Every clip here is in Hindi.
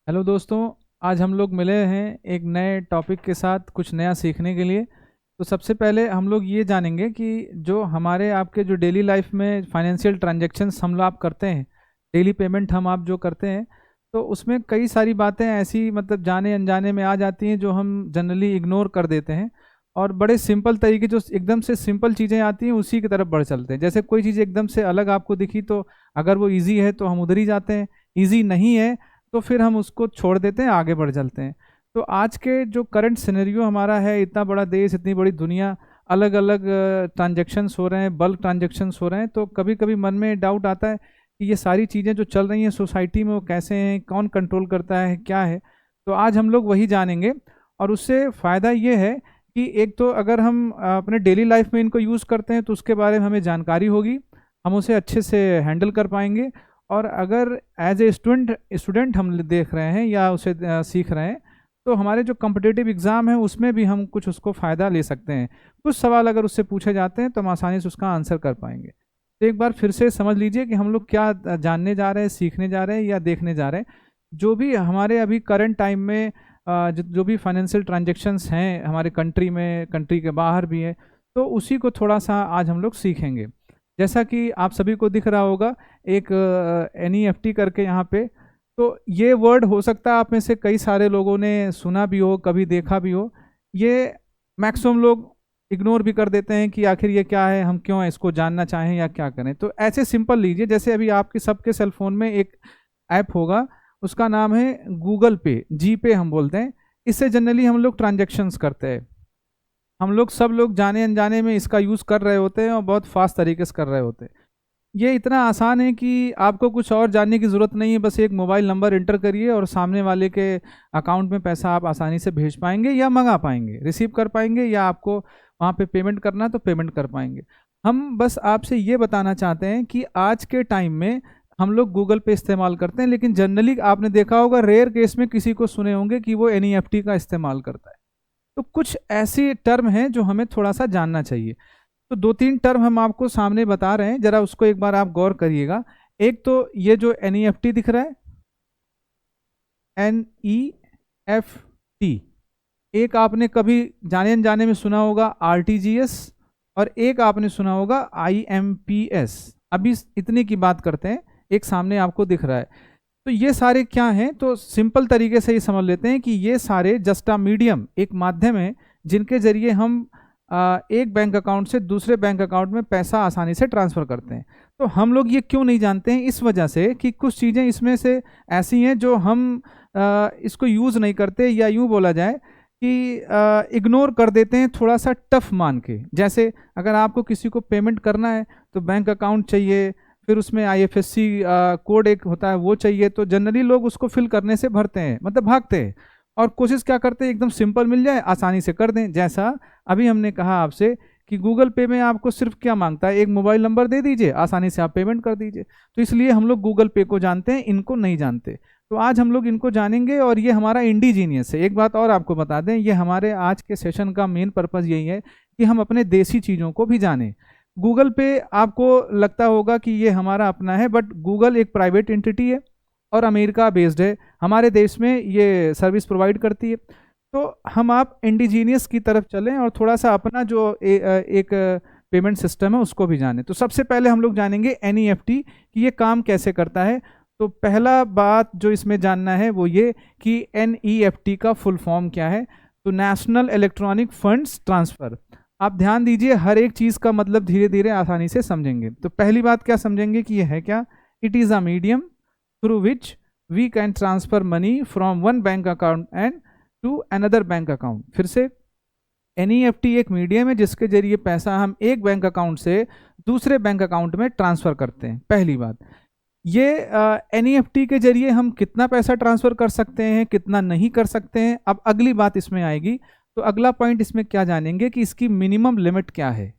हेलो दोस्तों। आज हम लोग मिले हैं एक नए टॉपिक के साथ कुछ नया सीखने के लिए। तो सबसे पहले हम लोग ये जानेंगे कि जो हमारे आपके जो डेली लाइफ में फाइनेंशियल ट्रांजैक्शंस हम लोग आप करते हैं, डेली पेमेंट हम आप जो करते हैं, तो उसमें कई सारी बातें ऐसी मतलब जाने अनजाने में आ जाती हैं जो हम जनरली इग्नोर कर देते हैं। और बड़े सिंपल तरीके जो एकदम से सिंपल चीज़ें आती हैं उसी की तरफ बढ़ चलते हैं। जैसे कोई चीज़ एकदम से अलग आपको दिखी तो अगर वो ईजी है तो हम उधर ही जाते हैं, ईजी नहीं है तो फिर हम उसको छोड़ देते हैं, आगे बढ़ चलते हैं। तो आज के जो करंट सिनेरियो हमारा है, इतना बड़ा देश, इतनी बड़ी दुनिया, अलग अलग ट्रांजेक्शन्स हो रहे हैं, बल्क ट्रांजेक्शन्स हो रहे हैं, तो कभी कभी मन में डाउट आता है कि ये सारी चीज़ें जो चल रही हैं सोसाइटी में वो कैसे हैं, कौन कंट्रोल करता है, क्या है। तो आज हम लोग वही जानेंगे। और उससे फ़ायदा ये है कि एक तो अगर हम अपने डेली लाइफ में इनको यूज़ करते हैं तो उसके बारे में हमें जानकारी होगी, हम उसे अच्छे से हैंडल कर पाएंगे। और अगर एज ए स्टूडेंट हम देख रहे हैं या उसे सीख रहे हैं, तो हमारे जो कम्पिटिटिव एग्ज़ाम है उसमें भी हम कुछ उसको फ़ायदा ले सकते हैं। कुछ सवाल अगर उससे पूछे जाते हैं तो हम आसानी से उसका आंसर कर पाएंगे। तो एक बार फिर से समझ लीजिए कि हम लोग क्या जानने जा रहे हैं, सीखने जा रहे हैं या देखने जा रहे हैं। जो भी हमारे अभी करंट टाइम में जो भी फाइनेंशियल ट्रांजेक्शन्स हैं हमारे कंट्री में, कंट्री के बाहर भी हैं, तो उसी को थोड़ा सा आज हम लोग सीखेंगे। जैसा कि आप सभी को दिख रहा होगा एक NEFT करके यहाँ पे, तो ये वर्ड हो सकता है आप में से कई सारे लोगों ने सुना भी हो, कभी देखा भी हो। ये मैक्सिमम लोग इग्नोर भी कर देते हैं कि आखिर ये क्या है, हम क्यों इसको जानना चाहें या क्या करें। तो ऐसे सिंपल लीजिए, जैसे अभी आपके सबके सेल फोन में एक ऐप होगा, उसका नाम है गूगल पे, जी पे हम बोलते हैं। इससे जनरली हम लोग ट्रांजेक्शन्स करते हैं। हम लोग सब लोग जाने अनजाने में इसका यूज़ कर रहे होते हैं और बहुत फास्ट तरीके से कर रहे होते हैं। ये इतना आसान है कि आपको कुछ और जानने की ज़रूरत नहीं है, बस एक मोबाइल नंबर इंटर करिए और सामने वाले के अकाउंट में पैसा आप आसानी से भेज पाएंगे या मंगा पाएंगे, रिसीव कर पाएंगे, या आपको वहाँ पे पेमेंट करना है तो पेमेंट कर पाएंगे। हम बस आपसे ये बताना चाहते हैं कि आज के टाइम में हम लोग गूगल पे इस्तेमाल करते हैं, लेकिन जनरली आपने देखा होगा रेयर केस में किसी को सुने होंगे कि वो NEFT का इस्तेमाल करता है। तो कुछ ऐसी टर्म हैं जो हमें थोड़ा सा जानना चाहिए। तो दो तीन टर्म हम आपको सामने बता रहे हैं, जरा उसको एक बार आप गौर करिएगा। एक तो ये जो NEFT दिख रहा है, NEFT, एक आपने कभी जाने अनजाने में सुना होगा RTGS, और एक आपने सुना होगा IMPS। अभी इतने की बात करते हैं, एक सामने आपको दिख रहा है। तो ये सारे क्या हैं, तो सिंपल तरीके से ये समझ लेते हैं कि ये सारे जस्ट अ मीडियम, एक माध्यम है जिनके जरिए हम एक बैंक अकाउंट से दूसरे बैंक अकाउंट में पैसा आसानी से ट्रांसफ़र करते हैं। तो हम लोग ये क्यों नहीं जानते हैं, इस वजह से कि कुछ चीज़ें इसमें से ऐसी हैं जो हम इसको यूज़ नहीं करते, या यूँ बोला जाए कि इग्नोर कर देते हैं थोड़ा सा टफ मान के। जैसे अगर आपको किसी को पेमेंट करना है तो बैंक अकाउंट चाहिए, फिर उसमें IFSC कोड एक होता है वो चाहिए, तो जनरली लोग उसको फिल करने से भरते हैं, मतलब भागते हैं, और कोशिश क्या करते हैं एकदम सिंपल मिल जाए, आसानी से कर दें। जैसा अभी हमने कहा आपसे कि गूगल पे में आपको सिर्फ क्या मांगता है, एक मोबाइल नंबर दे दीजिए, आसानी से आप पेमेंट कर दीजिए। तो इसलिए हम लोग गूगल पे को जानते हैं, इनको नहीं जानते। तो आज हम लोग इनको जानेंगे, और ये हमारा इंडिजीनियस है। एक बात और आपको बता दें, ये हमारे आज के सेशन का मेन पर्पज़ यही है कि हम अपने देसी चीज़ों को भी जानें। गूगल पे आपको लगता होगा कि ये हमारा अपना है, बट गूगल एक प्राइवेट एंटिटी है और अमेरिका बेस्ड है, हमारे देश में ये सर्विस प्रोवाइड करती है। तो हम आप इंडिजीनियस की तरफ चलें और थोड़ा सा अपना जो एक पेमेंट सिस्टम है उसको भी जानें। तो सबसे पहले हम लोग जानेंगे NEFT कि ये काम कैसे करता है। तो पहला बात जो इसमें जानना है वो ये कि NEFT का फुल फॉर्म क्या है। तो नेशनल इलेक्ट्रॉनिक फंड्स ट्रांसफ़र। आप ध्यान दीजिए, हर एक चीज़ का मतलब धीरे धीरे आसानी से समझेंगे। तो पहली बात क्या समझेंगे कि ये है क्या, it is a medium through which we can transfer money from one bank account and to another bank account. फिर से, NEFT एक मीडियम है जिसके जरिए पैसा हम एक बैंक अकाउंट से दूसरे बैंक अकाउंट में ट्रांसफ़र करते हैं। पहली बात ये NEFT के जरिए हम कितना पैसा ट्रांसफ़र कर सकते हैं, कितना नहीं कर सकते हैं, अब अगली बात इसमें आएगी। तो अगला पॉइंट इसमें क्या जानेंगे कि इसकी मिनिमम लिमिट क्या है।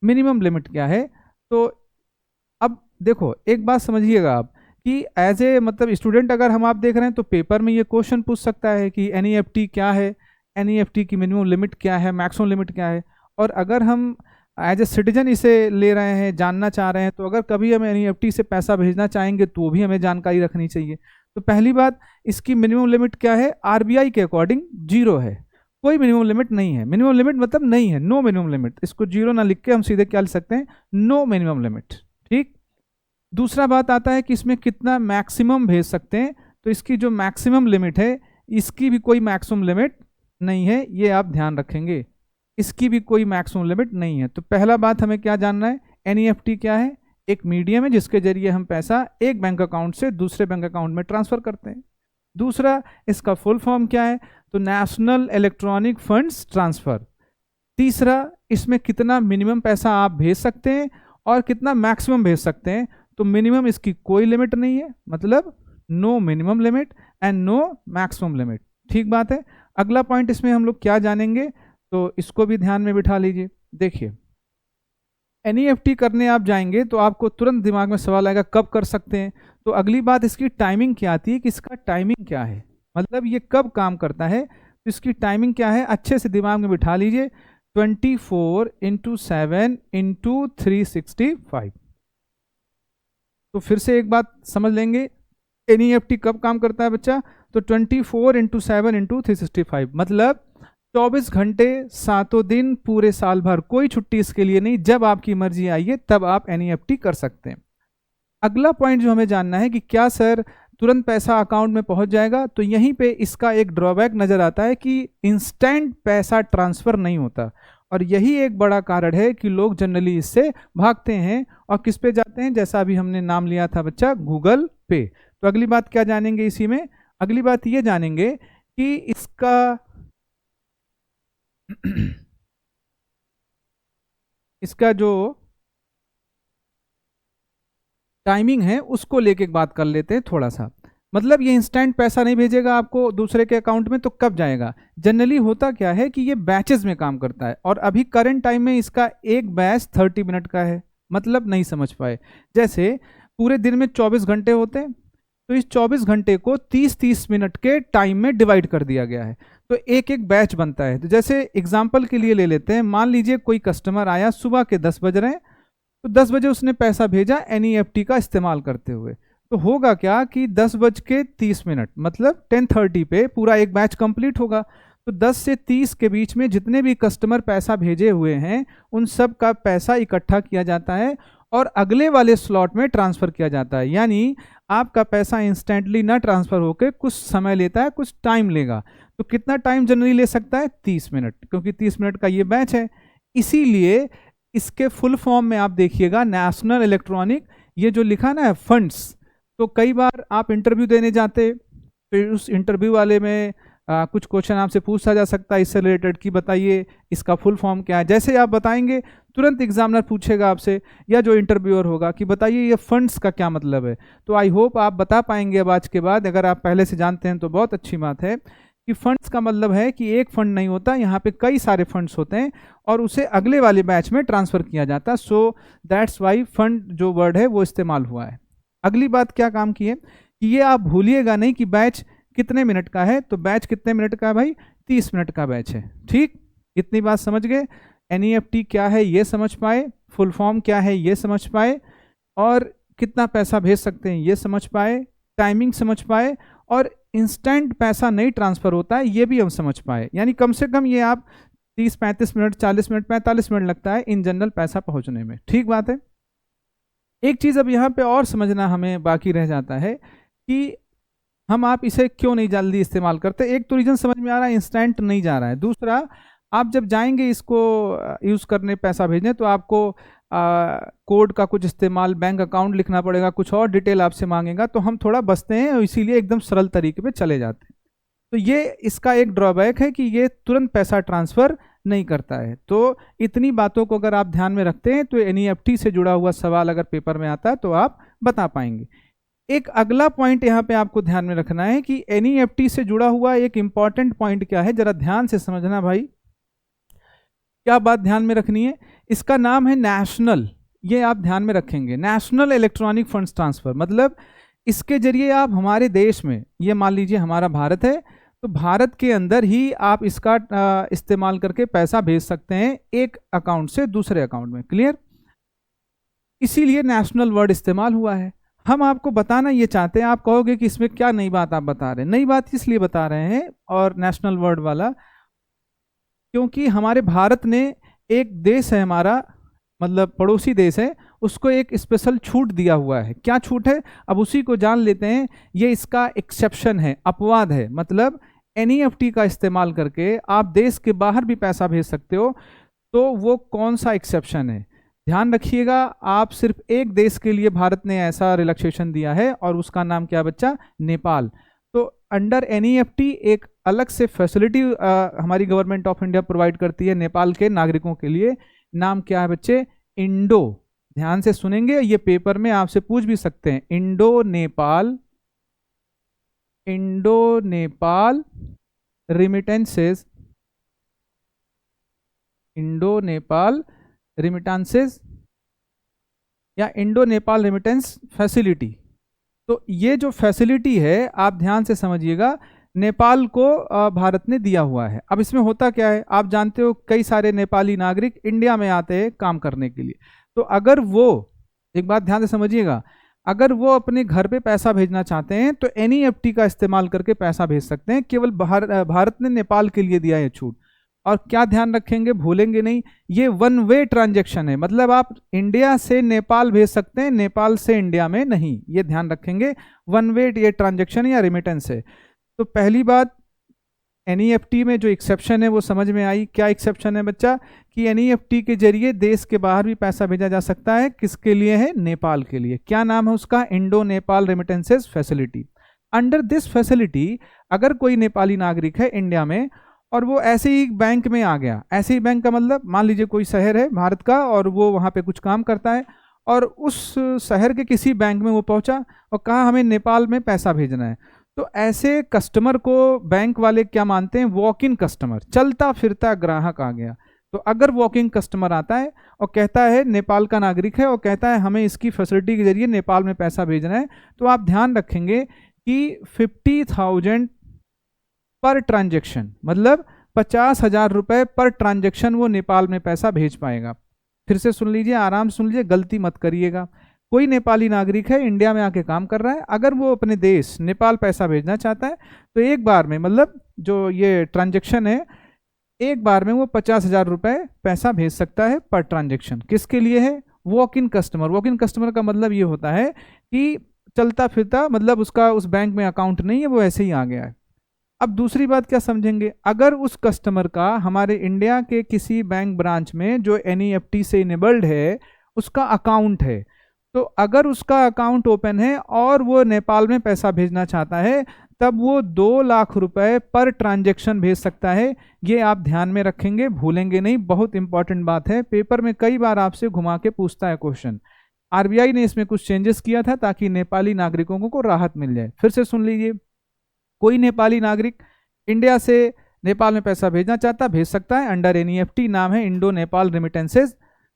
मिनिमम लिमिट क्या है, तो अब देखो एक बात समझिएगा आप कि एज ए मतलब स्टूडेंट अगर हम आप देख रहे हैं तो पेपर में ये क्वेश्चन पूछ सकता है कि NEFT क्या है, NEFT की मिनिमम लिमिट क्या है, मैक्सिमम लिमिट क्या है। और अगर हम एज ए सिटीजन इसे ले रहे हैं, जानना चाह रहे हैं, तो अगर कभी हम NEFT से पैसा भेजना चाहेंगे तो भी हमें जानकारी रखनी चाहिए। तो पहली बात, इसकी मिनिमम लिमिट क्या है? आरबीआई के अकॉर्डिंग 0 है, कोई मिनिमम लिमिट नहीं है। मिनिमम लिमिट मतलब नहीं है, नो मिनिमम लिमिट। इसको 0 ना लिख के हम सीधे क्या लिख सकते हैं? No minimum limit. ठीक। दूसरा बात आता है कि इसमें कितना मैक्सिमम भेज सकते हैं। तो इसकी जो मैक्सिमम लिमिट है, इसकी भी कोई मैक्सिमम लिमिट नहीं है, ये आप ध्यान रखेंगे, इसकी भी कोई मैक्सिमम लिमिट नहीं है। तो पहला बात हमें क्या जानना है? एनईएफटी क्या है? एक मीडियम है जिसके जरिए हम पैसा एक बैंक अकाउंट से दूसरे बैंक अकाउंट में ट्रांसफर करते हैं। दूसरा, इसका फुल फॉर्म क्या है? तो नेशनल इलेक्ट्रॉनिक फंड्स ट्रांसफर। तीसरा, इसमें कितना मिनिमम पैसा आप भेज सकते हैं और कितना मैक्सिमम भेज सकते हैं। तो मिनिमम इसकी कोई लिमिट नहीं है, मतलब no minimum limit and no maximum limit. ठीक बात है। अगला पॉइंट इसमें हम लोग क्या जानेंगे, तो इसको भी ध्यान में बिठा लीजिए। देखिए, एनईएफटी करने आप जाएंगे तो आपको तुरंत दिमाग में सवाल आएगा कब कर सकते हैं। तो अगली बात, इसकी टाइमिंग क्या आती है कि इसका टाइमिंग क्या है, मतलब ये कब काम करता है। तो इसकी टाइमिंग क्या है, अच्छे से दिमाग में बिठा लीजिए, 24/7/365। तो फिर से एक बात समझ लेंगे, एनईएफटी कब काम करता है बच्चा? तो 24/7/365, मतलब 24 घंटे 7 दिन पूरे साल भर, कोई छुट्टी इसके लिए नहीं। जब आपकी मर्जी आइए तब आप एनईएफटी कर सकते हैं। अगला पॉइंट जो हमें जानना है कि क्या सर तुरंत पैसा अकाउंट में पहुंच जाएगा, तो यहीं पे इसका एक ड्रॉबैक नजर आता है कि इंस्टेंट पैसा ट्रांसफर नहीं होता, और यही एक बड़ा कारण है कि लोग जनरली इससे भागते हैं और किस पे जाते हैं, जैसा अभी हमने नाम लिया था बच्चा, गूगल पे। तो अगली बात क्या जानेंगे इसी में? अगली बात ये जानेंगे कि इसका इसका जो टाइमिंग है उसको लेके एक बात कर लेते हैं थोड़ा सा। मतलब ये इंस्टेंट पैसा नहीं भेजेगा आपको दूसरे के अकाउंट में, तो कब जाएगा? जनरली होता क्या है कि ये बैचेस में काम करता है, और अभी करंट टाइम में इसका एक बैच 30 मिनट का है। मतलब नहीं समझ पाए, जैसे पूरे दिन में 24 घंटे होते हैं, तो इस 24 घंटे को 30-30 मिनट के टाइम में डिवाइड कर दिया गया है, तो एक एक बैच बनता है। तो जैसे एग्जाम्पल के लिए ले लेते हैं, मान लीजिए कोई कस्टमर आया, सुबह के 10 बज रहे हैं, तो 10 बजे उसने पैसा भेजा एनईएफटी का इस्तेमाल करते हुए। तो होगा क्या कि 10:30 मतलब 10:30 पे पूरा एक बैच कंप्लीट होगा। तो 10 से 30 के बीच में जितने भी कस्टमर पैसा भेजे हुए हैं, उन सब का पैसा इकट्ठा किया जाता है और अगले वाले स्लॉट में ट्रांसफर किया जाता है। यानी आपका पैसा इंस्टेंटली ना ट्रांसफर होकर कुछ समय लेता है, कुछ टाइम लेगा। तो कितना टाइम जनरली ले सकता है? 30 मिनट, क्योंकि 30 मिनट का ये बैच है। इसीलिए इसके फुल फॉर्म में आप देखिएगा, नेशनल इलेक्ट्रॉनिक, ये जो लिखा ना है फंड्स। तो कई बार आप इंटरव्यू देने जाते, फिर उस इंटरव्यू वाले में कुछ क्वेश्चन आपसे पूछा जा सकता है इससे रिलेटेड कि बताइए इसका फुल फॉर्म क्या है। जैसे आप बताएंगे, तुरंत एग्जामिनर पूछेगा आपसे, या जो इंटरव्यूअर होगा, कि बताइए ये फंड्स का क्या मतलब है। तो आई होप आप बता पाएंगे अब आज के बाद। अगर आप पहले से जानते हैं तो बहुत अच्छी बात है कि फंड्स का मतलब है कि एक फंड नहीं होता, यहाँ पे कई सारे फंड्स होते हैं और उसे अगले वाले बैच में ट्रांसफर किया जाता है। सो दैट्स वाई फंड जो वर्ड है वो इस्तेमाल हुआ है। अगली बात क्या काम की है कि ये आप भूलिएगा नहीं कि बैच कितने मिनट का है। तो बैच कितने मिनट का है भाई? 30 मिनट का बैच है। ठीक, इतनी बात समझ गए। एनईएफटी क्या है ये समझ पाए, फुल फॉर्म क्या है ये समझ पाए, और कितना पैसा भेज सकते हैं ये समझ पाए, टाइमिंग समझ पाए, और इंस्टेंट पैसा नहीं ट्रांसफर होता है ये भी हम समझ पाए। यानी कम से कम ये आप 30-35 मिनट, 40 मिनट, 45 मिनट लगता है इन जनरल पैसा पहुंचने में। ठीक बात है। एक चीज़ अब यहाँ पे और समझना हमें बाकी रह जाता है कि हम आप इसे क्यों नहीं जल्दी इस्तेमाल करते। एक तो रीज़न समझ में आ रहा है, इंस्टेंट नहीं जा रहा है। दूसरा, आप जब जाएंगे इसको यूज़ करने, पैसा भेजने, तो आपको कोड का कुछ इस्तेमाल, बैंक अकाउंट लिखना पड़ेगा, कुछ और डिटेल आपसे मांगेगा, तो हम थोड़ा बचते हैं और इसीलिए एकदम सरल तरीके पे चले जाते हैं। तो ये इसका एक ड्रॉबैक है कि ये तुरंत पैसा ट्रांसफ़र नहीं करता है। तो इतनी बातों को अगर आप ध्यान में रखते हैं तो एनईएफटी से जुड़ा हुआ सवाल अगर पेपर में आता है तो आप बता पाएंगे। एक अगला पॉइंट यहाँ पे आपको ध्यान में रखना है कि एनईएफटी से जुड़ा हुआ एक इंपॉर्टेंट पॉइंट क्या है, जरा ध्यान से समझना भाई। क्या बात ध्यान में रखनी है? इसका नाम है नेशनल, ये आप ध्यान में रखेंगे, नेशनल इलेक्ट्रॉनिक फंड्स ट्रांसफर। मतलब इसके जरिए आप हमारे देश में, ये मान लीजिए हमारा भारत है, तो भारत के अंदर ही आप इसका इस्तेमाल करके पैसा भेज सकते हैं एक अकाउंट से दूसरे अकाउंट में। क्लियर? इसीलिए नेशनल वर्ड इस्तेमाल हुआ है। हम आपको बताना ये चाहते हैं, आप कहोगे कि इसमें क्या नई बात आप बता रहे हैं। नई बात इसलिए बता रहे हैं और नेशनल वर्ड वाला, क्योंकि हमारे भारत ने, एक देश है हमारा, मतलब पड़ोसी देश है, उसको एक स्पेशल छूट दिया हुआ है। क्या छूट है, अब उसी को जान लेते हैं। ये इसका एक्सेप्शन है, अपवाद है। मतलब एनईएफटी का इस्तेमाल करके आप देश के बाहर भी पैसा भेज सकते हो। तो वो कौन सा एक्सेप्शन है, ध्यान रखिएगा। आप सिर्फ एक देश के लिए भारत ने ऐसा रिलैक्सेशन दिया है, और उसका नाम क्या बच्चा, नेपाल। तो अंडर एनईएफटी एक अलग से फैसिलिटी हमारी गवर्नमेंट ऑफ इंडिया प्रोवाइड करती है नेपाल के नागरिकों के लिए। नाम क्या है बच्चे, इंडो, ध्यान से सुनेंगे, ये पेपर में आपसे पूछ भी सकते हैं। Indo Nepal, Indo Nepal remittances, Indo Nepal remittances या इंडो नेपाल रिमिटेंस फैसिलिटी। तो ये जो फैसिलिटी है आप ध्यान से समझिएगा, नेपाल को भारत ने दिया हुआ है। अब इसमें होता क्या है, आप जानते हो कई सारे नेपाली नागरिक इंडिया में आते हैं काम करने के लिए। तो अगर वो, एक बात ध्यान से समझिएगा, अगर वो अपने घर पे पैसा भेजना चाहते हैं तो एनईएफटी का इस्तेमाल करके पैसा भेज सकते हैं। केवल भारत ने नेपाल के लिए दिया है छूट। और क्या ध्यान रखेंगे, भूलेंगे नहीं, ये वन वे ट्रांजैक्शन है। मतलब आप इंडिया से नेपाल भेज सकते हैं, नेपाल से इंडिया में नहीं, ये ध्यान रखेंगे। वन वे ये ट्रांजैक्शन या रिमिटेंस है। तो पहली बात, एनईएफटी में जो एक्सेप्शन है वो समझ में आई। क्या एक्सेप्शन है बच्चा, कि एनईएफटी के जरिए देश के बाहर भी पैसा भेजा जा सकता है। किसके लिए है, नेपाल के लिए। क्या नाम है उसका, Indo Nepal remittances facility. Under this facility अगर कोई नेपाली नागरिक है इंडिया में और वो ऐसे ही बैंक में आ गया, ऐसे ही बैंक का मतलब मान लीजिए कोई शहर है भारत का और वो वहाँ पे कुछ काम करता है, और उस शहर के किसी बैंक में वो पहुँचा और कहा हमें नेपाल में पैसा भेजना है। तो ऐसे कस्टमर को बैंक वाले क्या मानते हैं, वॉक इन कस्टमर, चलता फिरता ग्राहक आ गया। तो अगर वॉकिंग कस्टमर आता है और कहता है, नेपाल का नागरिक है और कहता है हमें इसकी फैसिलिटी के जरिए नेपाल में पैसा भेजना है, तो आप ध्यान रखेंगे कि 50,000 पर ट्रांजेक्शन, मतलब 50,000 रुपये पर ट्रांजेक्शन वो नेपाल में पैसा भेज पाएगा। फिर से सुन लीजिए, आराम सुन लीजिए, गलती मत करिएगा। कोई नेपाली नागरिक है इंडिया में आके काम कर रहा है, अगर वो अपने देश नेपाल पैसा भेजना चाहता है तो एक बार में, मतलब जो ये ट्रांजेक्शन है, एक बार में वो 50,000 रुपये पैसा भेज सकता है पर ट्रांजेक्शन। किसके लिए है, walk in customer. Walk in customer का मतलब ये होता है कि चलता फिरता, मतलब उसका उस बैंक में अकाउंट नहीं है, वो ऐसे ही आ गया है। अब दूसरी बात क्या समझेंगे, अगर उस कस्टमर का हमारे इंडिया के किसी बैंक ब्रांच में जो एनईएफटी से इनेबल्ड है उसका अकाउंट है, तो अगर उसका अकाउंट ओपन है और वो नेपाल में पैसा भेजना चाहता है, तब वो 2 लाख रुपए पर ट्रांजैक्शन भेज सकता है। ये आप ध्यान में रखेंगे, भूलेंगे नहीं, बहुत इंपॉर्टेंट बात है। पेपर में कई बार आपसे घुमा के पूछता है क्वेश्चन। आरबीआई ने इसमें कुछ चेंजेस किया था ताकि नेपाली नागरिकों को राहत मिल जाए। फिर से सुन लीजिए, कोई नेपाली नागरिक इंडिया से नेपाल में पैसा भेजना चाहता, भेज सकता है अंडर एनईएफटी, नाम है Indo Nepal remittances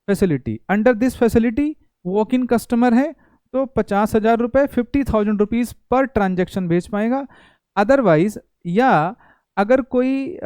facility. Under this facility walk in customer है तो 50,000 रुपये, 50,000 रुपीज़ पर ट्रांजेक्शन भेज पाएगा। अदरवाइज, या अगर कोई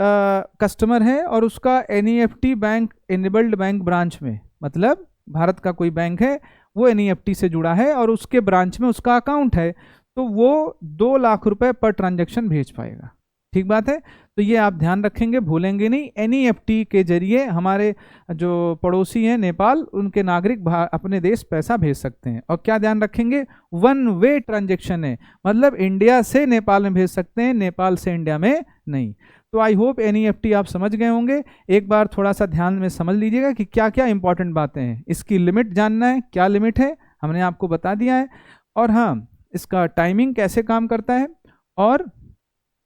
कस्टमर है और उसका NEFT bank enabled bank branch में, मतलब भारत का कोई बैंक है वो एनईएफटी से जुड़ा है और उसके ब्रांच में उसका अकाउंट है, तो वो 2 लाख रुपए पर ट्रांजैक्शन भेज पाएगा। ठीक बात है, तो ये आप ध्यान रखेंगे, भूलेंगे नहीं। एनईएफटी के जरिए हमारे जो पड़ोसी हैं नेपाल, उनके नागरिक अपने देश पैसा भेज सकते हैं। और क्या ध्यान रखेंगे, वन वे ट्रांजैक्शन है, मतलब इंडिया से नेपाल में भेज सकते हैं, नेपाल से इंडिया में नहीं। तो आई होप एनईएफटी आप समझ गए होंगे। एक बार थोड़ा सा ध्यान में समझ लीजिएगा कि क्या क्या इंपॉर्टेंट बातें हैं। इसकी लिमिट जानना है, क्या लिमिट है हमने आपको बता दिया है, और हाँ, इसका टाइमिंग कैसे काम करता है, और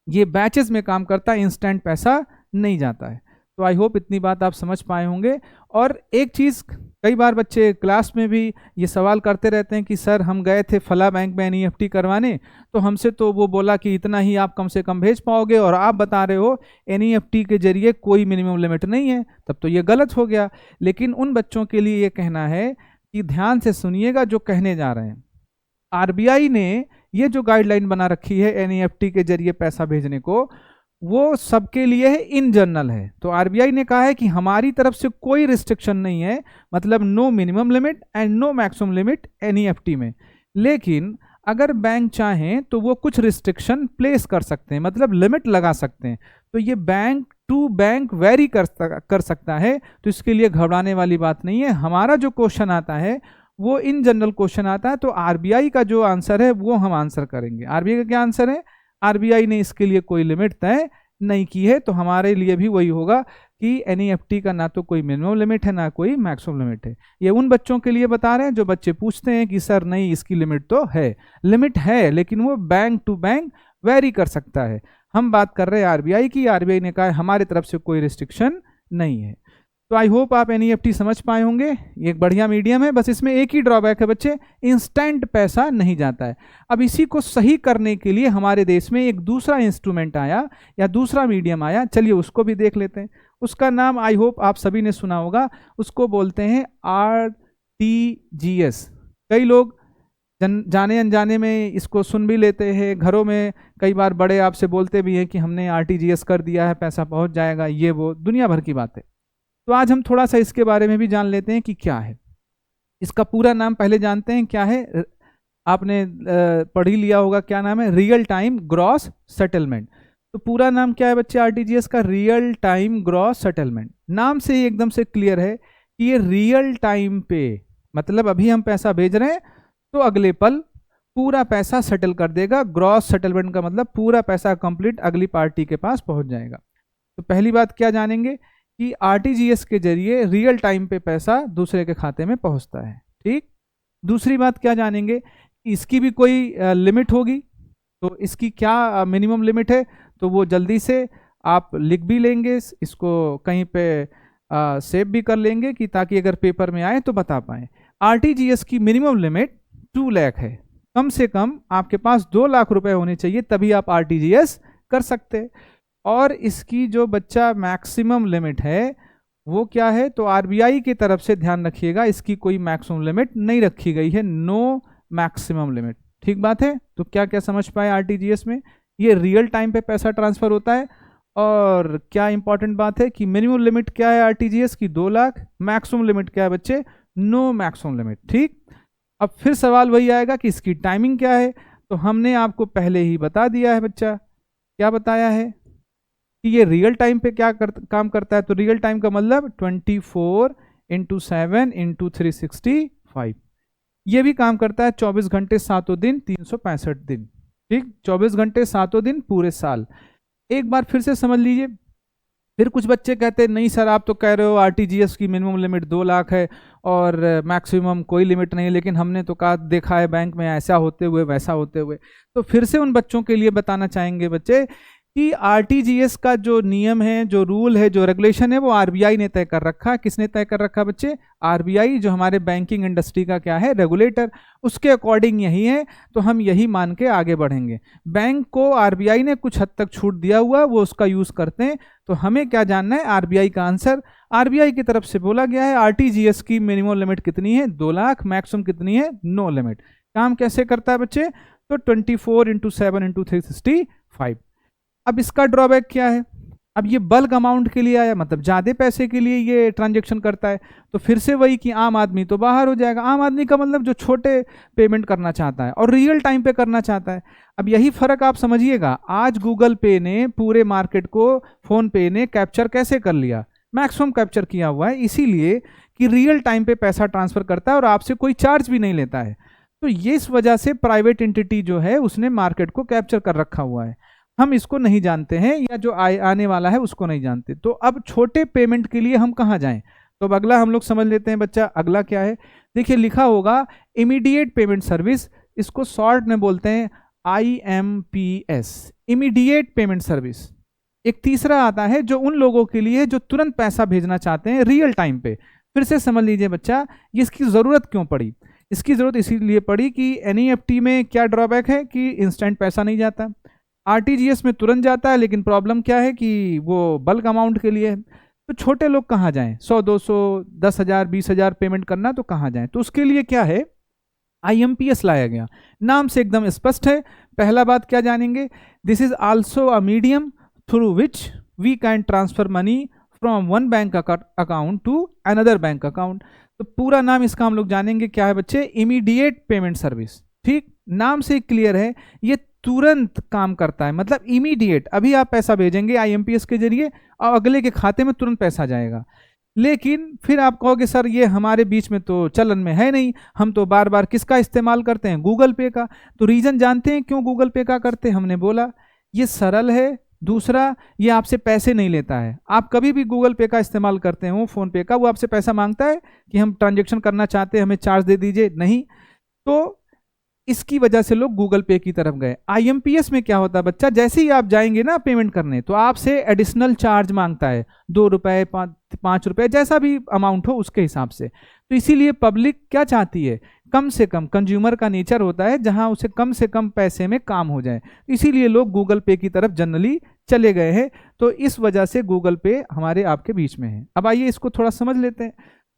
ये बैचेस में काम करता है, इंस्टेंट पैसा नहीं जाता है। तो आई होप इतनी बात आप समझ पाए होंगे। और एक चीज़, कई बार बच्चे क्लास में भी ये सवाल करते रहते हैं कि सर हम गए थे फला बैंक में एनईएफटी करवाने, तो हमसे तो वो बोला कि इतना ही आप कम से कम भेज पाओगे, और आप बता रहे हो एनईएफटी के जरिए कोई मिनिमम लिमिट नहीं है, तब तो ये गलत हो गया। लेकिन उन बच्चों के लिए ये कहना है कि ध्यान से सुनिएगा जो कहने जा रहे हैं। आरबीआई ने ये जो गाइडलाइन बना रखी है एनईएफटी के जरिए पैसा भेजने को, वो सबके लिए है, इन जनरल है। तो आरबीआई ने कहा है कि हमारी तरफ से कोई रिस्ट्रिक्शन नहीं है, मतलब no minimum limit and no maximum limit NEFT में। लेकिन अगर बैंक चाहें तो वो कुछ रिस्ट्रिक्शन प्लेस कर सकते हैं, मतलब लिमिट लगा सकते हैं। तो ये बैंक टू बैंक वेरी कर सकता है, तो इसके लिए घबराने वाली बात नहीं है। हमारा जो क्वेश्चन आता है वो इन जनरल क्वेश्चन आता है, तो आरबीआई का जो आंसर है वो हम आंसर करेंगे। आरबीआई का क्या आंसर है? आरबीआई ने इसके लिए कोई लिमिट तय नहीं की है, तो हमारे लिए भी वही होगा कि एनईएफटी का ना तो कोई मिनिमम लिमिट है ना कोई मैक्सिमम लिमिट है। ये उन बच्चों के लिए बता रहे हैं जो बच्चे पूछते हैं कि सर नहीं इसकी लिमिट तो है, लिमिट है लेकिन वो बैंक टू बैंक वेरी कर सकता है। हम बात कर रहे हैं आरबीआई की, आरबीआई ने कहा हमारे तरफ से कोई रिस्ट्रिक्शन नहीं है। तो आई होप आप एनईएफटी समझ पाए होंगे, ये एक बढ़िया मीडियम है। बस इसमें एक ही ड्रॉबैक है बच्चे, इंस्टेंट पैसा नहीं जाता है। अब इसी को सही करने के लिए हमारे देश में एक दूसरा इंस्ट्रूमेंट आया या दूसरा मीडियम आया, चलिए उसको भी देख लेते हैं। उसका नाम आई होप आप सभी ने सुना होगा, उसको बोलते हैं आरटीजीएस। कई लोग जाने अनजाने में इसको सुन भी लेते हैं, घरों में कई बार बड़े आपसे बोलते भी हैं कि हमने आरटीजीएस कर दिया है, पैसा पहुंच जाएगा, ये वो दुनिया भर की बातें। तो आज हम थोड़ा सा इसके बारे में भी जान लेते हैं कि क्या है। इसका पूरा नाम पहले जानते हैं क्या है, आपने पढ़ ही लिया होगा, क्या नाम है? Real time gross settlement. तो पूरा नाम क्या है बच्चे आरटीजीएस का? Real time gross settlement. नाम से ही एकदम से क्लियर है कि ये रियल टाइम पे, मतलब अभी हम पैसा भेज रहे हैं तो अगले पल पूरा पैसा सेटल कर देगा। ग्रॉस सेटलमेंट का मतलब पूरा पैसा कंप्लीट अगली पार्टी के पास पहुंच जाएगा। तो पहली बात क्या जानेंगे कि आरटीजीएस के जरिए रियल टाइम पे पैसा दूसरे के खाते में पहुंचता है, ठीक। दूसरी बात क्या जानेंगे कि इसकी भी कोई लिमिट होगी, तो इसकी क्या मिनिमम लिमिट है, तो वो जल्दी से आप लिख भी लेंगे, इसको कहीं पे सेव भी कर लेंगे कि ताकि अगर पेपर में आए तो बता पाएं। आरटीजीएस की मिनिमम लिमिट 2 लाख है, कम से कम आपके पास 2 लाख रुपए होने चाहिए तभी आप आरटीजीएस कर सकते हैं। और इसकी जो बच्चा मैक्सिमम लिमिट है वो क्या है, तो आरबीआई की तरफ से ध्यान रखिएगा इसकी कोई मैक्सिमम लिमिट नहीं रखी गई है, नो मैक्सिमम लिमिट, ठीक बात है। तो क्या क्या समझ पाए आरटीजीएस में? ये रियल टाइम पे पैसा ट्रांसफर होता है, और क्या इंपॉर्टेंट बात है कि मिनिमम लिमिट क्या है आरटीजीएस की? 2 लाख। मैक्सिमम लिमिट क्या है बच्चे? नो मैक्सिमम लिमिट, ठीक। अब फिर सवाल वही आएगा कि इसकी टाइमिंग क्या है, तो हमने आपको पहले ही बता दिया है बच्चा, क्या बताया है कि ये रियल टाइम पे काम करता है। तो रियल टाइम का मतलब 24/7/365, ये भी काम करता है 24 घंटे 7 दिन 365 दिन, ठीक। 24 घंटे 7 दिन पूरे साल। एक बार फिर से समझ लीजिए। फिर कुछ बच्चे कहते हैं नहीं सर आप तो कह रहे हो आरटीजीएस की मिनिमम लिमिट 2 लाख है और मैक्सिमम कोई लिमिट नहीं, लेकिन हमने तो कहा देखा है बैंक में ऐसा होते हुए वैसा होते हुए। तो फिर से उन बच्चों के लिए बताना चाहेंगे बच्चे कि आरटीजीएस का जो नियम है, जो रूल है, जो रेगुलेशन है, वो आरबीआई ने तय कर रखा है। किसने तय कर रखा बच्चे? आरबीआई, जो हमारे बैंकिंग इंडस्ट्री का क्या है, रेगुलेटर, उसके अकॉर्डिंग यही है। तो हम यही मान के आगे बढ़ेंगे। बैंक को आरबीआई ने कुछ हद तक छूट दिया हुआ, वो उसका यूज करते हैं। तो हमें क्या जानना है? आरबीआई का आंसर। आरबीआई की तरफ से बोला गया है आरटीजीएस की मिनिमम लिमिट कितनी है? 2 लाख। मैक्सिमम कितनी है? No limit. काम कैसे करता है बच्चे? तो 24/7/365। अब इसका ड्रॉबैक क्या है? अब ये बल्क अमाउंट के लिए आया, मतलब ज़्यादा पैसे के लिए ये ट्रांजैक्शन करता है। तो फिर से वही कि आम आदमी तो बाहर हो जाएगा। आम आदमी का मतलब जो छोटे पेमेंट करना चाहता है और रियल टाइम पे करना चाहता है। अब यही फर्क आप समझिएगा। आज गूगल पे ने पूरे मार्केट को, फोन पे ने कैप्चर कैसे कर लिया? मैक्सिमम कैप्चर किया हुआ है, इसीलिए कि रियल टाइम पे पैसा ट्रांसफर करता है और आपसे कोई चार्ज भी नहीं लेता है। तो ये इस वजह से प्राइवेट एंटिटी जो है उसने मार्केट को कैप्चर कर रखा हुआ है। हम इसको नहीं जानते हैं, या जो आने वाला है उसको नहीं जानते। तो अब छोटे पेमेंट के लिए हम कहाँ जाएं? तो अब अगला हम लोग समझ लेते हैं बच्चा। अगला क्या है? देखिए लिखा होगा इमीडिएट पेमेंट सर्विस, इसको शॉर्ट में बोलते हैं IMPS, इमीडिएट पेमेंट सर्विस। एक तीसरा आता है जो उन लोगों के लिए जो तुरंत पैसा भेजना चाहते हैं रियल टाइम पे। फिर से समझ लीजिए बच्चा, इसकी जरूरत क्यों पड़ी? इसकी जरूरत इसीलिए पड़ी कि एनईएफटी में क्या ड्रॉबैक है कि इंस्टेंट पैसा नहीं जाता। आरटीजीएस में तुरंत जाता है, लेकिन प्रॉब्लम क्या है कि वो बल्क अमाउंट के लिए है। तो छोटे लोग कहाँ जाएं? 100, 200, 10,000, 20,000 पेमेंट करना, तो कहाँ जाएं? तो उसके लिए क्या है? IMPS लाया गया। नाम से एकदम स्पष्ट है। पहला बात क्या जानेंगे? This is also a medium through which we can transfer money from one bank account to another bank account. तो पूरा नाम इसका हम लोग जानेंगे क्या है बच्चे? Immediate payment service. ठीक, नाम से क्लियर है, ये तुरंत काम करता है, मतलब इमीडिएट। अभी आप पैसा भेजेंगे आईएमपीएस के जरिए और अगले के खाते में तुरंत पैसा जाएगा। लेकिन फिर आप कहोगे सर ये हमारे बीच में तो चलन में है नहीं, हम तो बार बार किसका इस्तेमाल करते हैं, गूगल पे का। तो रीजन जानते हैं क्यों गूगल पे का करते हैं? हमने बोला ये सरल है, दूसरा ये आपसे पैसे नहीं लेता है। आप कभी भी गूगल पे का इस्तेमाल करते हो, फोन पे का, वो आपसे पैसा मांगता है कि हम ट्रांजेक्शन करना चाहते हैं, हमें चार्ज दे दीजिए? नहीं। तो इसकी वजह से लोग गूगल पे की तरफ गए। आईएमपीएस में क्या होता है बच्चा, जैसे ही आप जाएंगे ना पेमेंट करने, तो आपसे एडिशनल चार्ज मांगता है, 2 रुपए, 5 रुपए, जैसा भी अमाउंट हो उसके हिसाब से। तो इसीलिए पब्लिक क्या चाहती है, कम से कम, कंज्यूमर का नेचर होता है जहां उसे कम से कम पैसे में काम हो जाए, इसीलिए लोग गूगल पे की तरफ जनरली चले गए हैं। तो इस वजह से गूगल पे हमारे आपके बीच में है। अब आइए इसको थोड़ा समझ लेते हैं।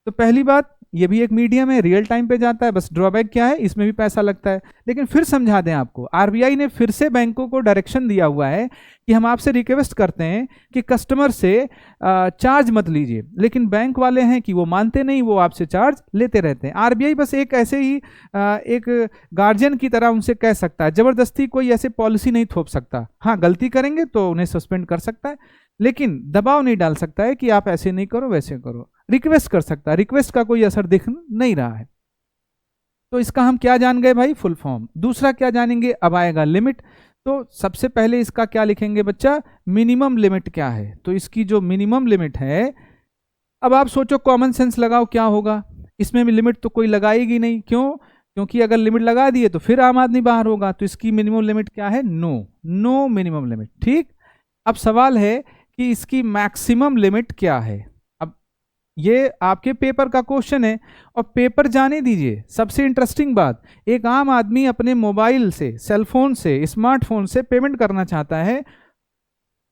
तो पहली बात, ये भी एक मीडियम है, रियल टाइम पे जाता है, बस ड्रॉबैक क्या है, इसमें भी पैसा लगता है। लेकिन फिर समझा दें आपको, आरबीआई ने फिर से बैंकों को डायरेक्शन दिया हुआ है कि हम आपसे रिक्वेस्ट करते हैं कि कस्टमर से चार्ज मत लीजिए। लेकिन बैंक वाले हैं कि वो मानते नहीं, वो आपसे चार्ज लेते रहते हैं। आरबीआई बस एक ऐसे ही एक गार्जियन की तरह उनसे कह सकता है, जबरदस्ती कोई ऐसे पॉलिसी नहीं थोप सकता। हाँ, गलती करेंगे तो उन्हें सस्पेंड कर सकता है, लेकिन दबाव नहीं डाल सकता है कि आप ऐसे नहीं करो वैसे करो। रिक्वेस्ट कर सकता है, रिक्वेस्ट का कोई असर दिख नहीं रहा है। तो इसका हम क्या जान गए भाई, फुल फॉर्म। दूसरा क्या जानेंगे, अब आएगा लिमिट। तो सबसे पहले इसका क्या लिखेंगे बच्चा, मिनिमम लिमिट क्या है। तो इसकी जो मिनिमम लिमिट है, अब आप सोचो, कॉमन सेंस लगाओ, क्या होगा इसमें भी, लिमिट तो कोई लगाएगी नहीं। क्यों? क्योंकि अगर लिमिट लगा दिए तो फिर आम आदमी बाहर होगा। तो इसकी मिनिमम लिमिट क्या है, नो मिनिमम लिमिट। ठीक, अब सवाल है कि इसकी मैक्सिमम लिमिट क्या है। अब ये आपके पेपर का क्वेश्चन है, और पेपर जाने दीजिए। सबसे इंटरेस्टिंग बात, एक आम आदमी अपने मोबाइल से, सेलफोन से, स्मार्टफोन से पेमेंट करना चाहता है,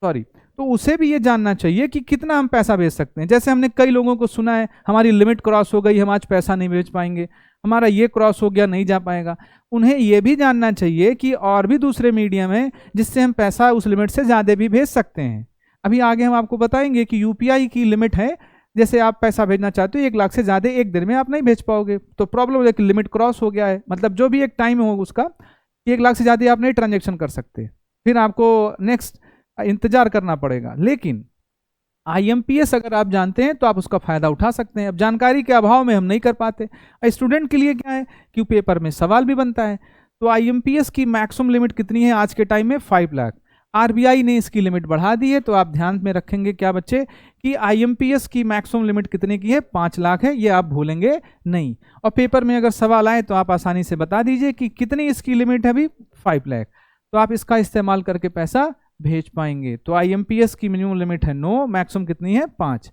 तो उसे भी ये जानना चाहिए कि कितना हम पैसा भेज सकते हैं। जैसे हमने कई लोगों को सुना है, हमारी लिमिट क्रॉस हो गई, हम आज पैसा नहीं भेज पाएंगे, हमारा ये क्रॉस हो गया, नहीं जा पाएगा। उन्हें यह भी जानना चाहिए कि और भी दूसरे मीडियम है जिससे हम पैसा उस लिमिट से ज़्यादा भी भेज सकते हैं। अभी आगे हम आपको बताएंगे कि यूपीआई की लिमिट है, जैसे आप पैसा भेजना चाहते हो 1 लाख से ज़्यादा एक दिन में आप नहीं भेज पाओगे, तो प्रॉब्लम हो जाएगी, लिमिट क्रॉस हो गया है, मतलब जो भी एक टाइम हो उसका, 1 लाख से ज़्यादा आप नहीं ट्रांजेक्शन कर सकते, फिर आपको नेक्स्ट इंतजार करना पड़ेगा। लेकिन आईएमपीएस अगर आप जानते हैं तो आप उसका फायदा उठा सकते हैं। अब जानकारी के अभाव में हम नहीं कर पाते। स्टूडेंट के लिए क्या है कि पेपर में सवाल भी बनता है। तो आईएमपीएस की मैक्सिमम लिमिट कितनी है आज के टाइम में, 5 लाख। आरबीआई ने इसकी लिमिट बढ़ा दी है, तो आप ध्यान में रखेंगे क्या बच्चे कि आईएमपीएस की मैक्सिमम लिमिट कितने की है, 5 लाख है, ये आप भूलेंगे नहीं। और पेपर में अगर सवाल आए तो आप आसानी से बता दीजिए कि कितनी इसकी लिमिट है, अभी 5 लाख, तो आप इसका इस्तेमाल करके पैसा भेज पाएंगे। तो आईएमपीएस की मिनिमम लिमिट है 9, मैक्सिमम कितनी है, 5।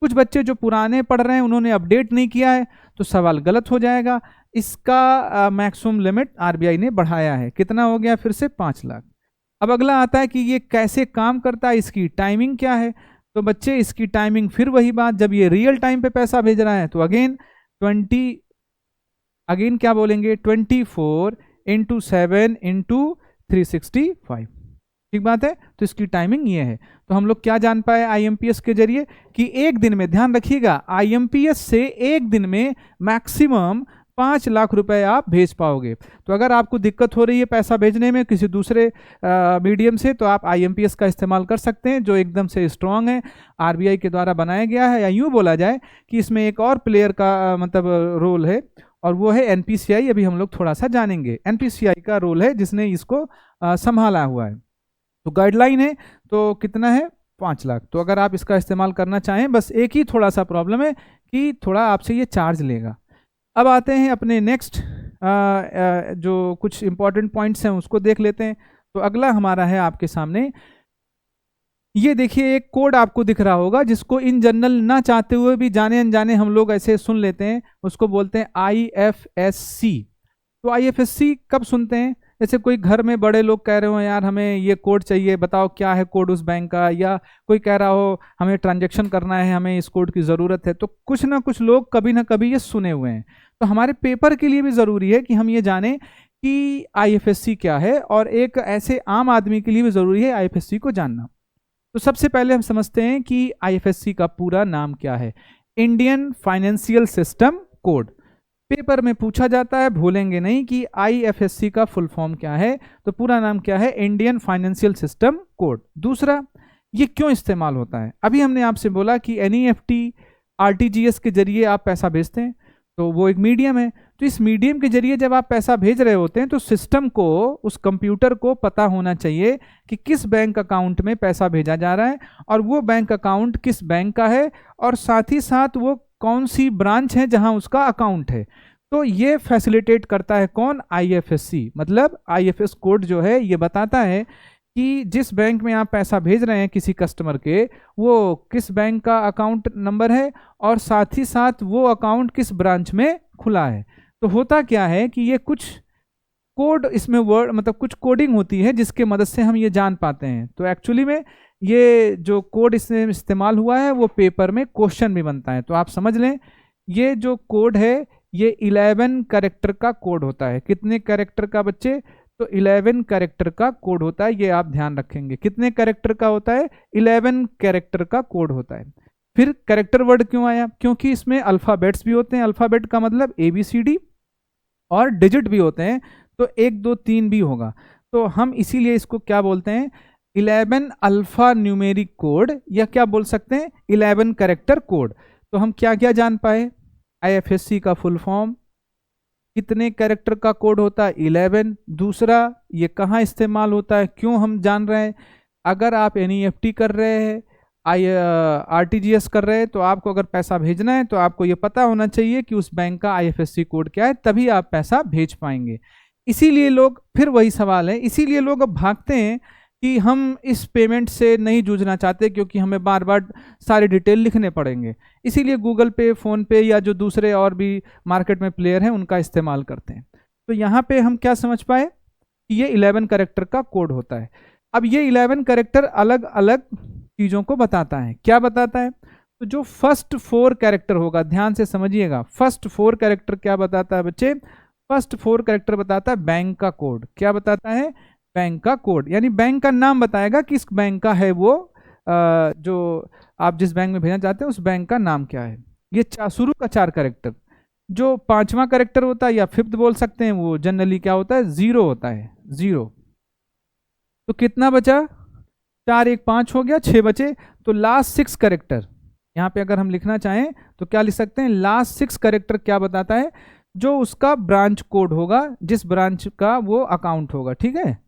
कुछ बच्चे जो पुराने पढ़ रहे हैं उन्होंने अपडेट नहीं किया है, तो सवाल गलत हो जाएगा। इसका मैक्सिमम लिमिट आरबीआई ने बढ़ाया है, कितना हो गया फिर से, 5 लाख। अब अगला आता है कि ये कैसे काम करता है, इसकी टाइमिंग क्या है। तो बच्चे इसकी टाइमिंग फिर वही बात, जब ये रियल टाइम पे पैसा भेज रहा है तो अगेन क्या बोलेंगे, 24/7/365। ठीक बात है। तो इसकी टाइमिंग ये है। तो हम लोग क्या जान पाए आईएमपीएस के जरिए कि एक दिन में, ध्यान रखिएगा, आईएमपीएस से एक दिन में मैक्सिमम 5 लाख रुपए आप भेज पाओगे। तो अगर आपको दिक्कत हो रही है पैसा भेजने में किसी दूसरे मीडियम से, तो आप आईएमपीएस का इस्तेमाल कर सकते हैं, जो एकदम से स्ट्रांग है, आरबीआई के द्वारा बनाया गया है। या यूँ बोला जाए कि इसमें एक और प्लेयर का मतलब रोल है, और वो है एनपीसीआई। अभी हम लोग थोड़ा सा जानेंगे एनपीसीआई का रोल है, जिसने इसको संभाला हुआ है। तो गाइडलाइन है तो कितना है, 5 लाख। तो अगर आप इसका इस्तेमाल करना चाहें, बस एक ही थोड़ा सा प्रॉब्लम है कि थोड़ा आपसे ये चार्ज लेगा। अब आते हैं अपने नेक्स्ट जो कुछ इंपॉर्टेंट पॉइंट्स हैं उसको देख लेते हैं। तो अगला हमारा है आपके सामने, ये देखिए एक कोड आपको दिख रहा होगा, जिसको इन जनरल ना चाहते हुए भी जाने अनजाने हम लोग ऐसे सुन लेते हैं, उसको बोलते हैं IFSC। तो IFSC कब सुनते हैं, जैसे कोई घर में बड़े लोग कह रहे हो यार हमें ये कोड चाहिए, बताओ क्या है कोड उस बैंक का, या कोई कह रहा हो हमें ट्रांजैक्शन करना है, हमें इस कोड की ज़रूरत है। तो कुछ ना कुछ लोग कभी ना कभी ये सुने हुए हैं। तो हमारे पेपर के लिए भी ज़रूरी है कि हम ये जानें कि IFSC क्या है, और एक ऐसे आम आदमी के लिए भी ज़रूरी है IFSC को जानना। तो सबसे पहले हम समझते हैं कि IFSC का पूरा नाम क्या है, Indian financial system code. Paper में पूछा जाता है, भूलेंगे नहीं कि IFSC का फुल फॉर्म क्या है। तो पूरा नाम क्या है? Indian financial system code. दूसरा, ये क्यों इस्तेमाल होता है? अभी हमने आपसे बोला कि NEFT RTGS के जरिए आप पैसा भेजते हैं, तो वो एक मीडियम है। तो इस मीडियम के जरिए जब आप पैसा भेज रहे होते हैं तो सिस्टम को, उस कंप्यूटर को पता होना चाहिए कि किस बैंक अकाउंट में पैसा भेजा जा रहा है और वो बैंक अकाउंट किस बैंक का है, और साथ ही साथ वो कौन सी ब्रांच है जहां उसका अकाउंट है। तो ये फैसिलिटेट करता है कौन? IFSC। मतलब IFS कोड जो है ये बताता है कि जिस बैंक में आप पैसा भेज रहे हैं किसी कस्टमर के, वो किस बैंक का अकाउंट नंबर है और साथ ही साथ वो अकाउंट किस ब्रांच में खुला है। तो होता क्या है कि ये कुछ कोड इसमें वर्ड, मतलब कुछ कोडिंग होती है जिसके मदद से हम ये जान पाते हैं। तो एक्चुअली में ये जो कोड इसमें इस्तेमाल हुआ है वो पेपर में क्वेश्चन भी बनता है। तो आप समझ लें, ये जो कोड है ये 11 कैरेक्टर का कोड होता है। कितने कैरेक्टर का बच्चे? तो 11 कैरेक्टर का कोड होता है। ये आप ध्यान रखेंगे, कितने कैरेक्टर का होता है? 11 कैरेक्टर का कोड होता है। फिर कैरेक्टर वर्ड क्यों आया? क्योंकि इसमें अल्फ़ाबेट्स भी होते हैं। अल्फ़ाबेट का मतलब ABCD, और डिजिट भी होते हैं, तो 1 2 3 भी होगा। तो हम इसीलिए इसको क्या बोलते हैं? 11 अल्फा न्यूमेरिक कोड, या क्या बोल सकते हैं? 11 कैरेक्टर कोड। तो हम क्या क्या जान पाए? IFSC का फुल फॉर्म, कितने कैरेक्टर का कोड होता है? 11। दूसरा, ये कहाँ इस्तेमाल होता है, क्यों हम जान रहे हैं? अगर आप NEFT कर रहे हैं, RTGS कर रहे हैं, तो आपको अगर पैसा भेजना है तो आपको ये पता होना चाहिए कि उस बैंक का IFSC कोड क्या है, तभी आप पैसा भेज पाएंगे। इसीलिए लोग, फिर वही सवाल है, इसीलिए लोग अब भागते हैं कि हम इस पेमेंट से नहीं जूझना चाहते क्योंकि हमें बार बार सारे डिटेल लिखने पड़ेंगे। इसीलिए गूगल पे, फ़ोन पे या जो दूसरे और भी मार्केट में प्लेयर हैं उनका इस्तेमाल करते हैं। तो यहाँ पे हम क्या समझ पाए कि ये 11 कैरेक्टर का कोड होता है। अब ये 11 कैरेक्टर अलग अलग चीज़ों को बताता है। क्या बताता है? तो जो फर्स्ट 4 कैरेक्टर होगा, ध्यान से समझिएगा, फर्स्ट 4 कैरेक्टर क्या बताता है बच्चे? फर्स्ट 4 कैरेक्टर बताता है बैंक का कोड। क्या बताता है? बैंक का कोड, यानी बैंक का नाम बताएगा किस बैंक का है वो, जो आप जिस बैंक में भेजना चाहते हैं उस बैंक का नाम क्या है। ये शुरू का 4 कैरेक्टर। जो 5वां कैरेक्टर होता है या 5th बोल सकते हैं, वो जनरली क्या होता है? 0 होता है, 0। तो कितना बचा? 4 1 5 हो गया, 6 बचे। तो लास्ट 6 कैरेक्टर, यहाँ पे अगर हम लिखना चाहें तो क्या लिख सकते हैं? लास्ट 6 कैरेक्टर क्या बताता है? जो उसका ब्रांच कोड होगा, जिस ब्रांच का वो अकाउंट होगा। ठीक है,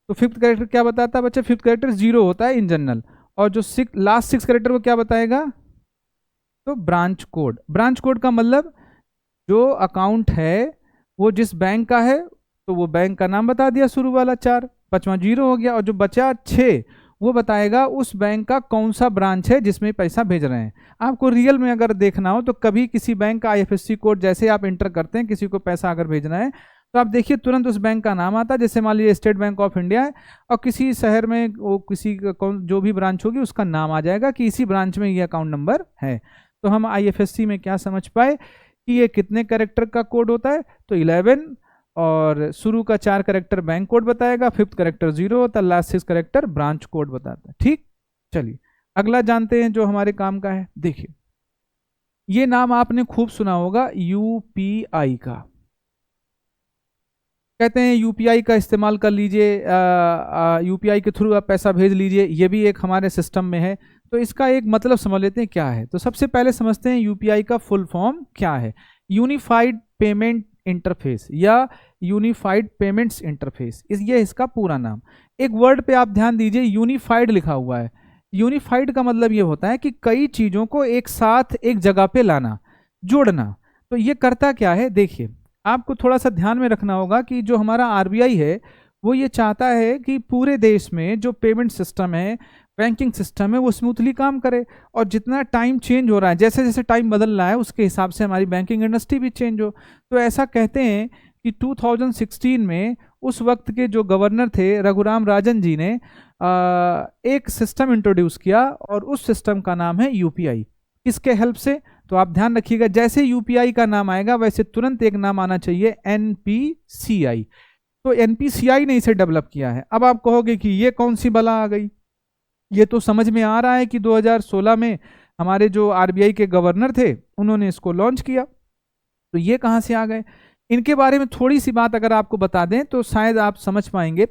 तो 5th कैरेक्टर क्या बताता है बच्चे? 5th कैरेक्टर 0 होता है इन जनरल। और जो लास्ट 6 कैरेक्टर वो क्या बताएगा? तो ब्रांच कोड। ब्रांच कोड का मतलब जो अकाउंट है वो जिस बैंक का है, तो वो बैंक का नाम बता दिया, शुरू वाला 4, 5वां 0 हो गया, और जो बचा 6 वो बताएगा उस बैंक का कौन सा ब्रांच है जिसमें पैसा भेज रहे हैं। आपको रियल में अगर देखना हो तो कभी किसी बैंक का IFSC कोड जैसे आप इंटर करते हैं, किसी को पैसा अगर भेजना है, तो आप देखिए तुरंत उस बैंक का नाम आता है। जैसे मान लीजिए स्टेट बैंक ऑफ इंडिया है, और किसी शहर में वो किसी जो भी ब्रांच होगी उसका नाम आ जाएगा कि इसी ब्रांच में ये अकाउंट नंबर है। तो हम IFSC में क्या समझ पाए कि ये कितने कैरेक्टर का कोड होता है? तो 11, और शुरू का 4 कैरेक्टर बैंक कोड बताएगा, 5th कैरेक्टर 0 होता है, लास्ट 6 कैरेक्टर ब्रांच कोड बताता है। ठीक, चलिए अगला जानते हैं जो हमारे काम का है। देखिए, ये नाम आपने खूब सुना होगा, UPI का। कहते हैं UPI का इस्तेमाल कर लीजिए, UPI के थ्रू आप पैसा भेज लीजिए, ये भी एक हमारे सिस्टम में है। तो इसका एक मतलब समझ लेते हैं क्या है। तो सबसे पहले समझते हैं UPI का फुल फॉर्म क्या है। यूनिफाइड पेमेंट इंटरफेस या यूनिफाइड पेमेंट्स इंटरफेस, ये इसका पूरा नाम। एक वर्ड पे आप ध्यान दीजिए, यूनिफाइड लिखा हुआ है। यूनिफाइड का मतलब ये होता है कि कई चीज़ों को एक साथ एक जगह पे लाना, जोड़ना। तो ये करता क्या है? देखिए, आपको थोड़ा सा ध्यान में रखना होगा कि जो हमारा RBI है वो ये चाहता है कि पूरे देश में जो पेमेंट सिस्टम है, बैंकिंग सिस्टम है, वो स्मूथली काम करे। और जितना टाइम चेंज हो रहा है, जैसे जैसे टाइम बदल रहा है, उसके हिसाब से हमारी बैंकिंग इंडस्ट्री भी चेंज हो। तो ऐसा कहते हैं कि 2016 में उस वक्त के जो गवर्नर थे रघुराम राजन जी ने एक सिस्टम इंट्रोड्यूस किया, और उस सिस्टम का नाम है UPI। किसके हेल्प से? तो आप ध्यान रखिएगा, जैसे UPI का नाम आएगा वैसे तुरंत एक नाम आना चाहिए, NPCI। तो NPCI ने इसे डेवलप किया है। अब आप कहोगे कि ये कौन सी बला आ गई? ये तो समझ में आ रहा है कि 2016 में हमारे जो आरबीआई के गवर्नर थे उन्होंने इसको लॉन्च किया। तो ये कहाँ से आ गए, इनके बारे में थोड़ी सी बात अगर आपको बता दें तो शायद आप समझ पाएंगे।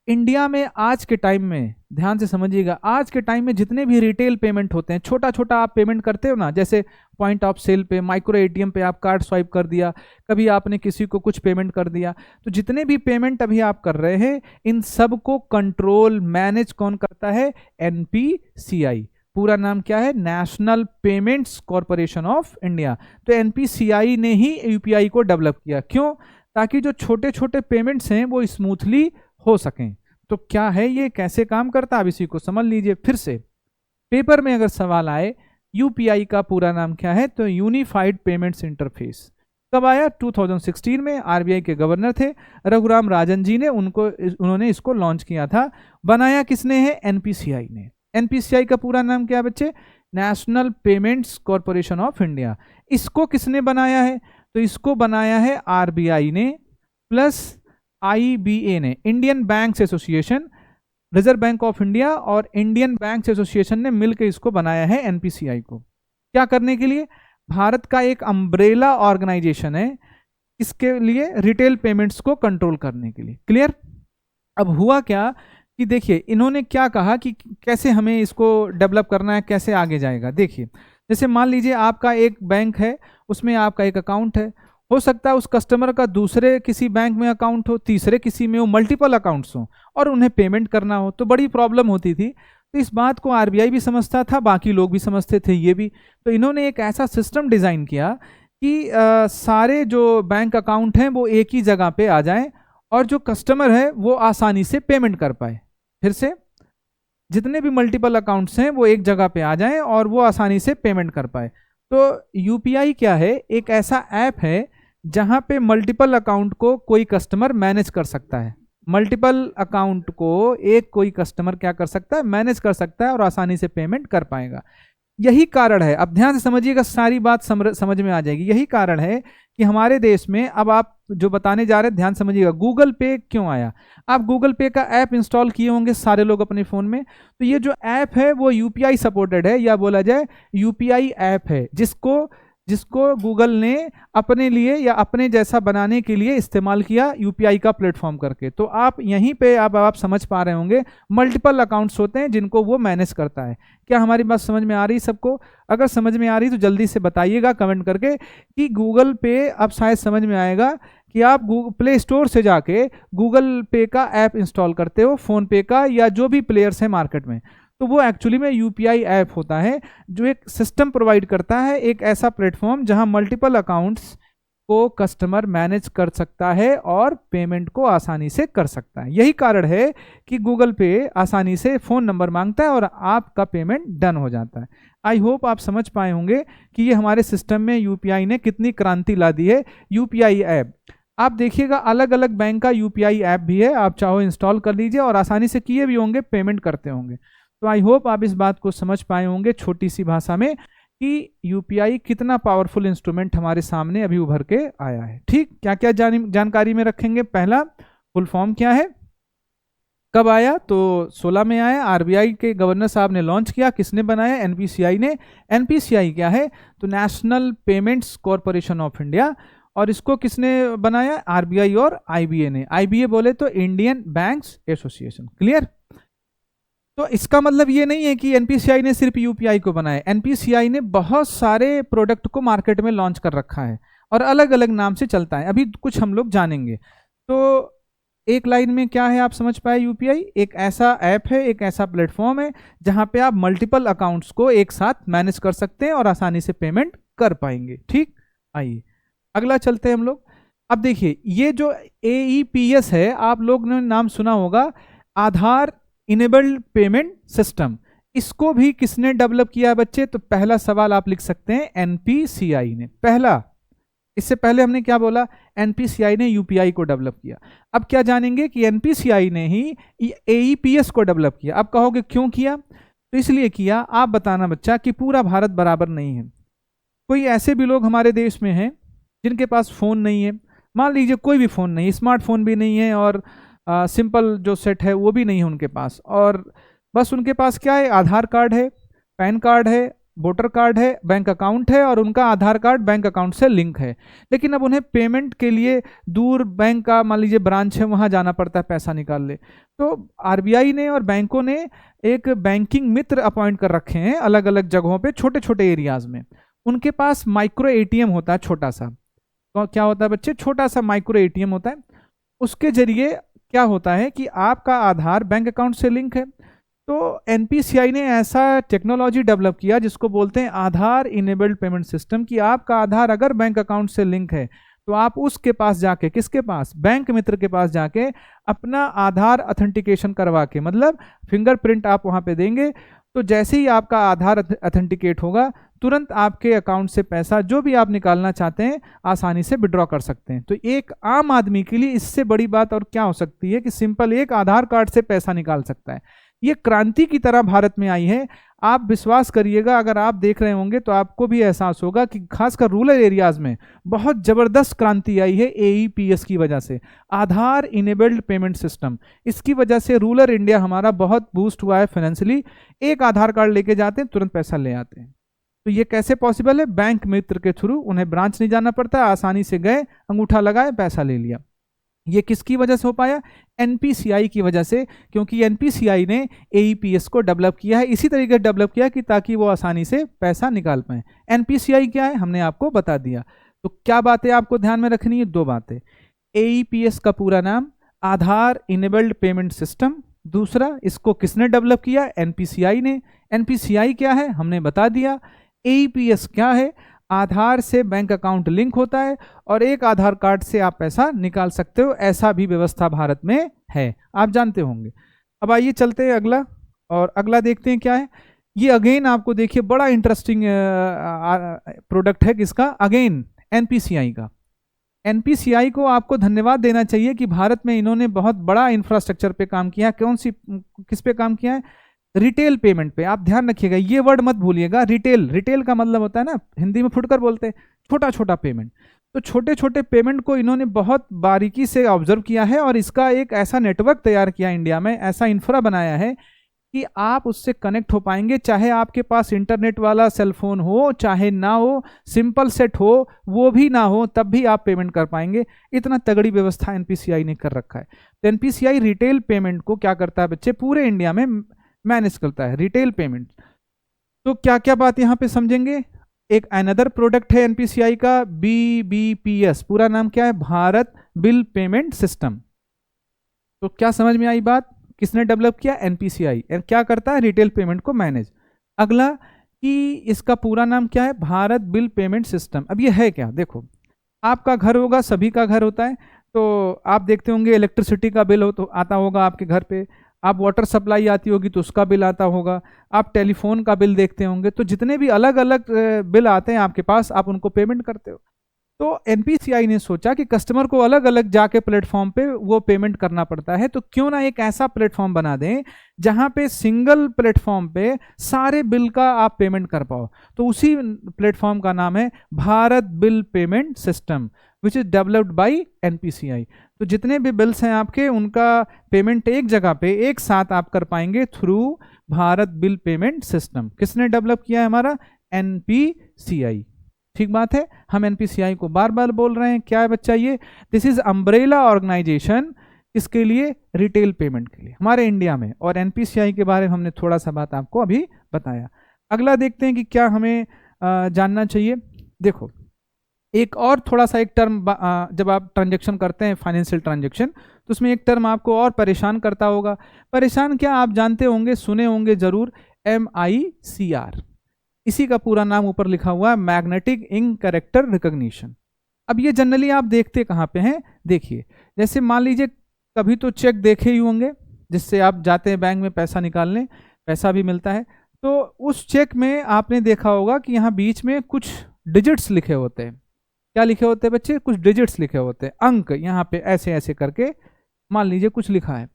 इंडिया में आज के टाइम में, ध्यान से समझिएगा, आज के टाइम में जितने भी रिटेल पेमेंट होते हैं, छोटा छोटा आप पेमेंट करते हो ना, जैसे पॉइंट ऑफ सेल पे, माइक्रो एटीएम पे आप कार्ड स्वाइप कर दिया, कभी आपने किसी को कुछ पेमेंट कर दिया, तो जितने भी पेमेंट अभी आप कर रहे हैं इन सब को कंट्रोल मैनेज कौन करता है, एनपीसीआई। पूरा नाम क्या है, national payments corporation of India. तो एनपीसीआई ने ही यूपीआई को डेवलप किया। क्यों? ताकि जो छोटे छोटे पेमेंट्स हैं वो स्मूथली हो सकें। तो क्या है ये, कैसे काम करता है, अब इसी को समझ लीजिए फिर से। पेपर में अगर सवाल आए यूपीआई का पूरा नाम क्या है, तो यूनिफाइड पेमेंट्स इंटरफेस। कब आया? 2016 में। आरबीआई के गवर्नर थे रघुराम राजन जी ने, उन्होंने इसको लॉन्च किया था। बनाया किसने है? एनपीसीआई ने। एनपीसीआई का पूरा नाम क्या है बच्चे? National payments corporation of India. इसको किसने बनाया है? तो इसको बनाया है आरबीआई ने प्लस आईबीए ने, Indian banks association, reserve bank of India और इंडियन बैंक्स एसोसिएशन ने मिलकर इसको बनाया है एनपीसीआई को। क्या करने के लिए? भारत का एक अम्ब्रेला ऑर्गेनाइजेशन है इसके लिए, रिटेल पेमेंट्स को कंट्रोल करने के लिए। क्लियर? अब हुआ क्या कि देखिए इन्होंने क्या कहा कि कैसे हमें इसको डेवलप करना है, कैसे आगे जाएगा। देखिए जैसे मान लीजिए आपका एक बैंक है, उसमें आपका एक अकाउंट है, हो सकता है उस कस्टमर का दूसरे किसी बैंक में अकाउंट हो, तीसरे किसी में हो, मल्टीपल अकाउंट्स हो और उन्हें पेमेंट करना हो, तो बड़ी प्रॉब्लम होती थी। तो इस बात को आरबीआई भी समझता था, बाकी लोग भी समझते थे, ये भी। तो इन्होंने एक ऐसा सिस्टम डिज़ाइन किया कि सारे जो बैंक अकाउंट हैं वो एक ही जगह पे आ जाएं और जो कस्टमर है वो आसानी से पेमेंट कर पाए। फिर से, जितने भी मल्टीपल अकाउंट्स हैं वो एक जगह पे आ जाएं और वो आसानी से पेमेंट कर पाए। तो यूपीआई क्या है? एक ऐसा ऐप है जहां पे मल्टीपल अकाउंट को कोई कस्टमर मैनेज कर सकता है। मल्टीपल अकाउंट को एक कोई कस्टमर क्या कर सकता है? मैनेज कर सकता है और आसानी से पेमेंट कर पाएगा। यही कारण है, अब ध्यान से समझिएगा, सारी बात समझ में आ जाएगी। यही कारण है कि हमारे देश में, अब आप जो बताने जा रहे हैं ध्यान समझिएगा, गूगल पे क्यों आया। आप गूगल पे का ऐप इंस्टॉल किए होंगे सारे लोग अपने फ़ोन में। तो ये जो ऐप है वो यूपीआई सपोर्टेड है, या बोला जाए यूपीआई ऐप है, जिसको गूगल ने अपने लिए या अपने जैसा बनाने के लिए इस्तेमाल किया यूपीआई का प्लेटफॉर्म करके। तो आप यहीं पे अब आप समझ पा रहे होंगे, मल्टीपल अकाउंट्स होते हैं जिनको वो मैनेज करता है। क्या हमारी बात समझ में आ रही सबको? अगर समझ में आ रही तो जल्दी से बताइएगा कमेंट करके कि गूगल पे अब शायद समझ में आएगा कि आप प्ले स्टोर से जाके गूगल पे का ऐप इंस्टॉल करते हो, फ़ोन पे का या जो भी प्लेयर्स हैं मार्केट में, तो वो एक्चुअली में यूपीआई ऐप होता है जो एक सिस्टम प्रोवाइड करता है, एक ऐसा प्लेटफॉर्म जहां मल्टीपल अकाउंट्स को कस्टमर मैनेज कर सकता है और पेमेंट को आसानी से कर सकता है। यही कारण है कि गूगल पे आसानी से फ़ोन नंबर मांगता है और आपका पेमेंट डन हो जाता है। आई होप आप समझ पाए होंगे कि ये हमारे सिस्टम में यूपीआई ने कितनी क्रांति ला दी है। यूपीआई ऐप आप देखिएगा, अलग अलग बैंक का यूपीआई ऐप भी है, आप चाहो इंस्टॉल कर लीजिए और आसानी से किए भी होंगे, पेमेंट करते होंगे। तो आई होप आप इस बात को समझ पाए होंगे छोटी सी भाषा में कि यूपीआई कितना पावरफुल इंस्ट्रूमेंट हमारे सामने अभी उभर के आया है। ठीक, क्या क्या जानकारी में रखेंगे? पहला, फुल फॉर्म क्या है, कब आया? तो 16 में आया, आरबीआई के गवर्नर साहब ने लॉन्च किया। किसने बनाया? एनपीसीआई ने। एनपीसीआई क्या है? तो national payments corporation of India. और इसको किसने बनाया? आरबीआई और आईबीए ने। आईबीए बोले तो इंडियन बैंक्स एसोसिएशन। क्लियर? तो इसका मतलब ये नहीं है कि एनपीसीआई ने सिर्फ यूपीआई को बनाया। एनपीसीआई ने बहुत सारे प्रोडक्ट को मार्केट में लॉन्च कर रखा है और अलग अलग नाम से चलता है। अभी कुछ हम लोग जानेंगे। तो एक लाइन में क्या है आप समझ पाए? यूपीआई एक ऐसा ऐप है, एक ऐसा प्लेटफॉर्म है जहां पे आप मल्टीपल अकाउंट्स को एक साथ मैनेज कर सकते हैं और आसानी से पेमेंट कर पाएंगे। ठीक, आइए अगला चलते हैं हम लोग। अब देखिए, ये जो AEPS है, आप लोग ने नाम सुना होगा, आधार इनेबल्ड पेमेंट सिस्टम। इसको भी किसने डेवलप किया बच्चे? तो पहला सवाल आप लिख सकते हैं, एनपीसीआई ने। पहला, इससे पहले हमने क्या बोला? एनपीसीआई ने यूपीआई को डेवलप किया। अब क्या जानेंगे कि एनपीसीआई ने ही AEPS को डेवलप किया। अब कहोगे क्यों किया? तो इसलिए किया, आप बताना बच्चा, कि पूरा भारत बराबर नहीं है। कोई ऐसे भी लोग हमारे देश में हैं जिनके पास फ़ोन नहीं है। मान लीजिए कोई भी फ़ोन नहीं, स्मार्टफोन भी नहीं है और सिंपल जो सेट है वो भी नहीं है उनके पास, और बस उनके पास क्या है? आधार कार्ड है, पैन कार्ड है, वोटर कार्ड है, बैंक अकाउंट है और उनका आधार कार्ड बैंक अकाउंट से लिंक है, लेकिन अब उन्हें पेमेंट के लिए दूर बैंक का मान लीजिए ब्रांच है, वहाँ जाना पड़ता है पैसा निकाल ले। तो आरबीआई ने और बैंकों ने एक बैंकिंग मित्र अपॉइंट कर रखे हैं अलग अलग जगहों पे, छोटे छोटे एरियाज में। उनके पास माइक्रो एटीएम होता है, छोटा सा। तो क्या होता है बच्चे, छोटा सा माइक्रो एटीएम होता है। उसके जरिए क्या होता है कि आपका आधार बैंक अकाउंट से लिंक है, तो एनपीसीआई ने ऐसा टेक्नोलॉजी डेवलप किया जिसको बोलते हैं आधार इनेबल्ड पेमेंट सिस्टम, कि आपका आधार अगर बैंक अकाउंट से लिंक है तो आप उसके पास जाके, किसके पास, बैंक मित्र के पास जाके अपना आधार ऑथेंटिकेशन करवा के, मतलब फिंगरप्रिंट आप वहां पे देंगे, तो जैसे ही आपका आधार ऑथेंटिकेट होगा तुरंत आपके अकाउंट से पैसा जो भी आप निकालना चाहते हैं आसानी से विड्रॉ कर सकते हैं। तो एक आम आदमी के लिए इससे बड़ी बात और क्या हो सकती है कि सिंपल एक आधार कार्ड से पैसा निकाल सकता है। ये क्रांति की तरह भारत में आई है। आप विश्वास करिएगा, अगर आप देख रहे होंगे तो आपको भी एहसास होगा कि खासकर रूरल एरियाज में बहुत ज़बरदस्त क्रांति आई है एईपीएस की वजह से, आधार इनेबल्ड पेमेंट सिस्टम। इसकी वजह से रूरल इंडिया हमारा बहुत बूस्ट हुआ है फाइनेंशियली। एक आधार कार्ड लेके जाते हैं, तुरंत पैसा ले आते हैं। तो ये कैसे पॉसिबल है? बैंक मित्र के थ्रू, उन्हें ब्रांच नहीं जाना पड़ता, आसानी से गए, अंगूठा लगाए, पैसा ले लिया। ये किसकी वजह से हो पाया? एनपीसीआई की वजह से, क्योंकि एनपीसीआई ने एईपीएस को डेवलप किया है, इसी तरीके से डेवलप किया कि ताकि वो आसानी से पैसा निकाल पाए। एनपीसीआई क्या है हमने आपको बता दिया। तो क्या बातें आपको ध्यान में रखनी है? दो बातें। एईपीएस का पूरा नाम आधार इनेबल्ड पेमेंट सिस्टम। दूसरा, इसको किसने डेवलप किया? एनपीसीआई ने। एनपीसीआई क्या है हमने बता दिया। एईपीएस क्या है? आधार से बैंक अकाउंट लिंक होता है और एक आधार कार्ड से आप पैसा निकाल सकते हो, ऐसा भी व्यवस्था भारत में है, आप जानते होंगे। अब आइए चलते हैं अगला, और अगला देखते हैं क्या है। ये अगेन आपको देखिए बड़ा इंटरेस्टिंग प्रोडक्ट है, किसका? अगेन एनपीसीआई का। एनपीसीआई को आपको धन्यवाद देना चाहिए कि भारत में इन्होंने बहुत बड़ा इंफ्रास्ट्रक्चर पे काम किया है। किस पे काम किया है? रिटेल पेमेंट पे। आप ध्यान रखिएगा, ये वर्ड मत भूलिएगा, रिटेल। रिटेल का मतलब होता है ना, हिंदी में फुटकर बोलते हैं, छोटा छोटा पेमेंट। तो छोटे छोटे पेमेंट को इन्होंने बहुत बारीकी से ऑब्जर्व किया है और इसका एक ऐसा नेटवर्क तैयार किया इंडिया में, ऐसा इंफ्रा बनाया है कि आप उससे कनेक्ट हो पाएंगे, चाहे आपके पास इंटरनेट वाला सेलफोन हो, चाहे ना हो, सिंपल सेट हो, वो भी ना हो, तब भी आप पेमेंट कर पाएंगे। इतना तगड़ी व्यवस्था एनपीसीआई ने कर रखा है। तो एनपीसीआई रिटेल पेमेंट को क्या करता है बच्चे? पूरे इंडिया में मैनेज करता है रिटेल पेमेंट। तो क्या क्या बात यहाँ पे समझेंगे। एक अनदर प्रोडक्ट है एनपीसीआई का, बीबीपीएस। पूरा नाम क्या है? Bharat bill payment system. तो क्या समझ में आई बात? किसने डेवलप किया? एनपीसीआई। क्या करता है? रिटेल पेमेंट को मैनेज। अगला कि इसका पूरा नाम क्या है? Bharat bill payment system. अब ये है क्या? देखो, आपका घर होगा, सभी का घर होता है, तो आप देखते होंगे इलेक्ट्रिसिटी का बिल हो तो आता होगा आपके घर पे, आप वाटर सप्लाई आती होगी तो उसका बिल आता होगा, आप टेलीफोन का बिल देखते होंगे। तो जितने भी अलग अलग बिल आते हैं आपके पास, आप उनको पेमेंट करते हो। तो एनपीसीआई ने सोचा कि कस्टमर को अलग अलग जाके प्लेटफॉर्म पे वो पेमेंट करना पड़ता है, तो क्यों ना एक ऐसा प्लेटफॉर्म बना दें जहां पे सिंगल प्लेटफॉर्म पे सारे बिल का आप पेमेंट कर पाओ। तो उसी प्लेटफॉर्म का नाम है Bharat bill payment system, which is developed by NPCI. तो जितने भी बिल्स हैं आपके, उनका पेमेंट एक जगह पे एक साथ आप कर पाएंगे through Bharat bill payment system. किसने डेवलप किया है? हमारा एनपीसीआई। ठीक बात है, हम एनपीसीआई को बार बार बोल रहे हैं। क्या है बच्चा ये? This is umbrella organization. इसके लिए? रिटेल पेमेंट के लिए हमारे इंडिया में। और एनपीसीआई के बारे में हमने थोड़ा सा बात आपको अभी बताया। अगला देखते हैं कि क्या हमें जानना चाहिए। देखो, एक और थोड़ा सा एक टर्म, जब आप ट्रांजेक्शन करते हैं फाइनेंशियल ट्रांजेक्शन, तो उसमें एक टर्म आपको और परेशान करता होगा। परेशान क्या? आप जानते होंगे, सुने होंगे जरूर, MICR। इसी का पूरा नाम ऊपर लिखा हुआ है, मैग्नेटिक इंक कैरेक्टर रिकॉग्निशन। अब ये जनरली आप देखते कहाँ पे हैं? देखिए, जैसे मान लीजिए कभी तो चेक देखे ही होंगे, जिससे आप जाते हैं बैंक में पैसा निकालने, पैसा भी मिलता है। तो उस चेक में आपने देखा होगा कि यहाँ बीच में कुछ डिजिट्स लिखे होते हैं। क्या लिखे होते हैं बच्चे? कुछ डिजिट्स लिखे होते हैं, अंक। यहाँ पे ऐसे ऐसे करके मान लीजिए कुछ लिखा है,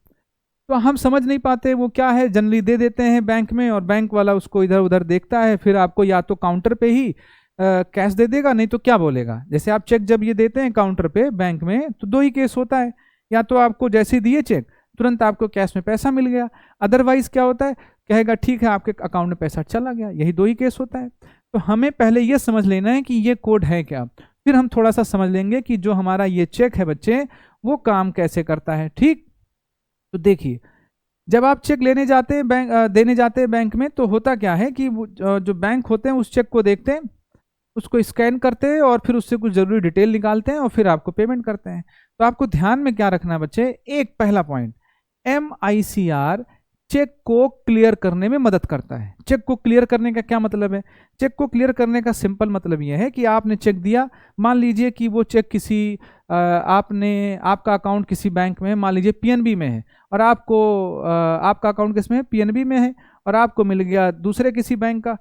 तो हम समझ नहीं पाते वो क्या है, जनरली दे देते हैं बैंक में, और बैंक वाला उसको इधर उधर देखता है, फिर आपको या तो काउंटर पे ही कैश दे देगा, नहीं तो क्या बोलेगा। जैसे आप चेक जब ये देते हैं काउंटर पे बैंक में, तो दो ही केस होता है, या तो आपको जैसे दिए चेक, तुरंत आपको कैश में पैसा मिल गया। अदरवाइज क्या होता है, कहेगा ठीक है आपके अकाउंट में पैसा चला गया। यही दो ही केस होता है। तो हमें पहले ये समझ लेना है कि ये कोड है क्या, फिर हम थोड़ा सा समझ लेंगे कि जो हमारा ये चेक है बच्चे वो काम कैसे करता है। ठीक, तो देखिए जब आप चेक लेने जाते हैं देने जाते हैं बैंक में, तो होता क्या है कि जो बैंक होते हैं उस चेक को देखते हैं, उसको स्कैन करते हैं और फिर उससे कुछ जरूरी डिटेल निकालते हैं और फिर आपको पेमेंट करते हैं। तो आपको ध्यान में क्या रखना है बच्चे, एक पहला पॉइंट, MICR चेक को क्लियर करने में मदद करता है। चेक को क्लियर करने का क्या मतलब है, चेक को क्लियर करने का सिंपल मतलब यह है कि आपने चेक दिया, मान लीजिए कि वो चेक किसी आपका अकाउंट किसी बैंक में है, मान लीजिए PNB में है, और आपको आपका अकाउंट किस में है, PNB में है, और आपको मिल गया दूसरे किसी बैंक का।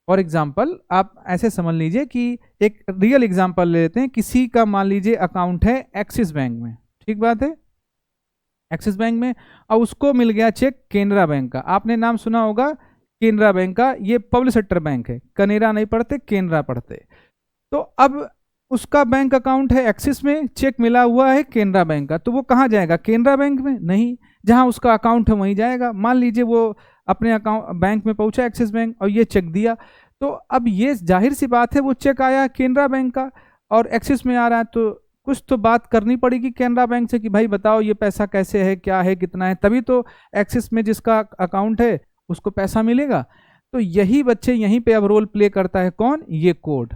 फॉर एग्जाम्पल आप ऐसे समझ लीजिए कि एक रियल एग्जाम्पल ले लेते हैं, किसी का मान लीजिए अकाउंट है एक्सिस बैंक में, ठीक बात है, एक्सिस बैंक में, और उसको मिल गया चेक केनरा बैंक का। आपने नाम सुना होगा केनरा बैंक का, ये पब्लिक सेक्टर बैंक है, कनेरा नहीं पढ़ते केनरा पढ़ते। तो अब उसका बैंक अकाउंट है एक्सिस में, चेक मिला हुआ है केनरा बैंक का, तो वो कहाँ जाएगा, केनरा बैंक में नहीं, जहां उसका अकाउंट है वहीं जाएगा। मान लीजिए वो अपने अकाउंट बैंक में पहुंचा एक्सिस बैंक और ये चेक दिया, तो अब ये जाहिर सी बात है वो चेक आया केनरा बैंक का और एक्सिस में आ रहा है, तो कुछ तो बात करनी पड़ेगी केनरा बैंक से कि भाई बताओ ये पैसा कैसे है, क्या है, कितना है, तभी तो एक्सिस में जिसका अकाउंट है उसको पैसा मिलेगा। तो यही बच्चे यहीं पे अब रोल प्ले करता है कौन, ये कोड।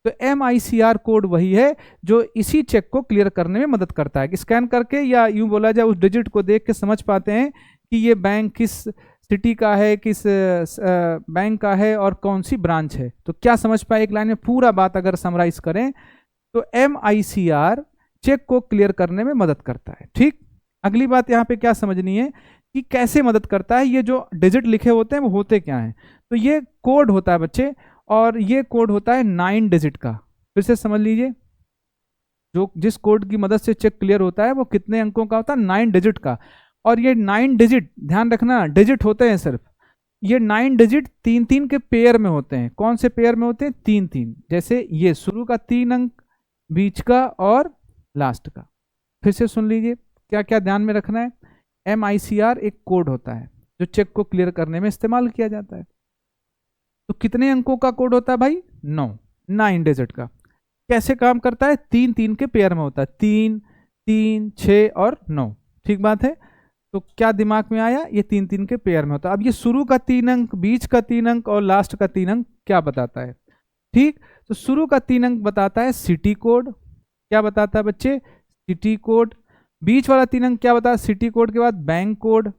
तो MICR कोड वही है जो इसी चेक को क्लियर करने में मदद करता है। स्कैन करके या यूं बोला जाए उस डिजिट को देख के समझ पाते हैं कि ये बैंक किस सिटी का है, किस बैंक का है और कौन सी ब्रांच है। तो क्या समझ पाए एक लाइन में, पूरा बात अगर समराइज करें तो MICR चेक को क्लियर करने में मदद करता है। ठीक, अगली बात यहाँ पे क्या समझनी है कि कैसे मदद करता है, ये जो डिजिट लिखे होते हैं वो होते क्या हैं। तो ये कोड होता है बच्चे, और ये कोड होता है 9 डिजिट का। फिर से समझ लीजिए, जो जिस कोड की मदद से चेक क्लियर होता है वो कितने अंकों का होता है, 9 डिजिट का। और ये 9 डिजिट, ध्यान रखना डिजिट होते हैं सिर्फ, ये 9 डिजिट 3-3 के पेयर में होते हैं। कौन से पेयर में होते हैं, 3-3, जैसे ये शुरू का 3 अंक, बीच का और लास्ट का। फिर से सुन लीजिए क्या क्या ध्यान में रखना है। MICR एक कोड होता है जो चेक को क्लियर करने में इस्तेमाल किया जाता है। तो कितने अंकों का कोड होता है भाई, 9 डिजिट का। कैसे काम करता है, 3-3 के पेयर में होता है, 3, 3, 6 और 9। ठीक बात है, तो क्या दिमाग में आया, ये 3-3 के पेयर में होता है। अब ये शुरू का 3 अंक, बीच का 3 अंक और लास्ट का 3 अंक क्या बताता है। ठीक, तो शुरू का 3 अंक बताता है सिटी कोड। क्या बताता है बच्चे, सिटी कोड। बीच वाला 3 अंक क्या बताता है, सिटी कोड के बाद बैंक कोड,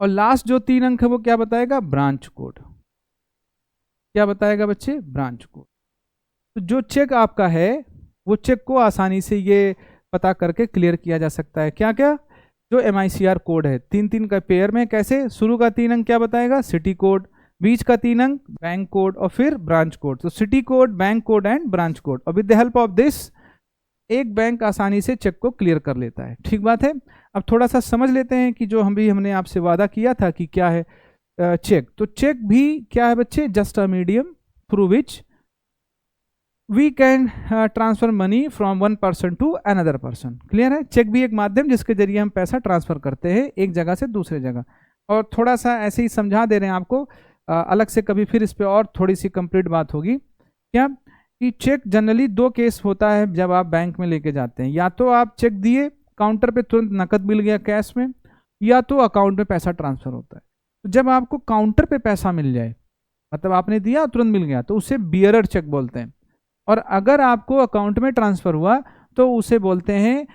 और लास्ट जो 3 अंक है वो क्या बताएगा, ब्रांच कोड। क्या बताएगा बच्चे, ब्रांच कोड। तो जो चेक आपका है वो चेक को आसानी से ये पता करके क्लियर किया जा सकता है। क्या क्या, जो MICR कोड है 3-3 का पेयर में, कैसे, शुरू का 3 अंक क्या बताएगा, सिटी कोड, बीच का 3 अंक बैंक कोड और फिर ब्रांच कोड। तो city code, bank code and branch code, और with the help of this एक बैंक आसानी से चेक को क्लियर कर लेता है। ठीक बात है। अब थोड़ा सा समझ लेते हैं कि जो हमने आपसे वादा किया था कि क्या है चेक। तो चेक भी क्या है बच्चे, just a medium through which we can transfer money from one person to another person. Clear है, चेक भी एक माध्यम जिसके जरिए हम पैसा ट्रांसफर करते हैं एक जगह से दूसरे जगह। और थोड़ा सा ऐसे ही समझा दे रहे हैं आपको, अलग से कभी फिर इस पर और थोड़ी सी कंप्लीट बात होगी। क्या कि चेक जनरली 2 केस होता है जब आप बैंक में लेके जाते हैं, या तो आप चेक दिए काउंटर पे तुरंत नकद मिल गया कैश में, या तो अकाउंट में पैसा ट्रांसफर होता है। तो जब आपको काउंटर पे पैसा मिल जाए, मतलब आपने दिया तुरंत मिल गया, तो उसे बियरर चेक बोलते हैं। और अगर आपको अकाउंट में ट्रांसफर हुआ तो उसे बोलते हैं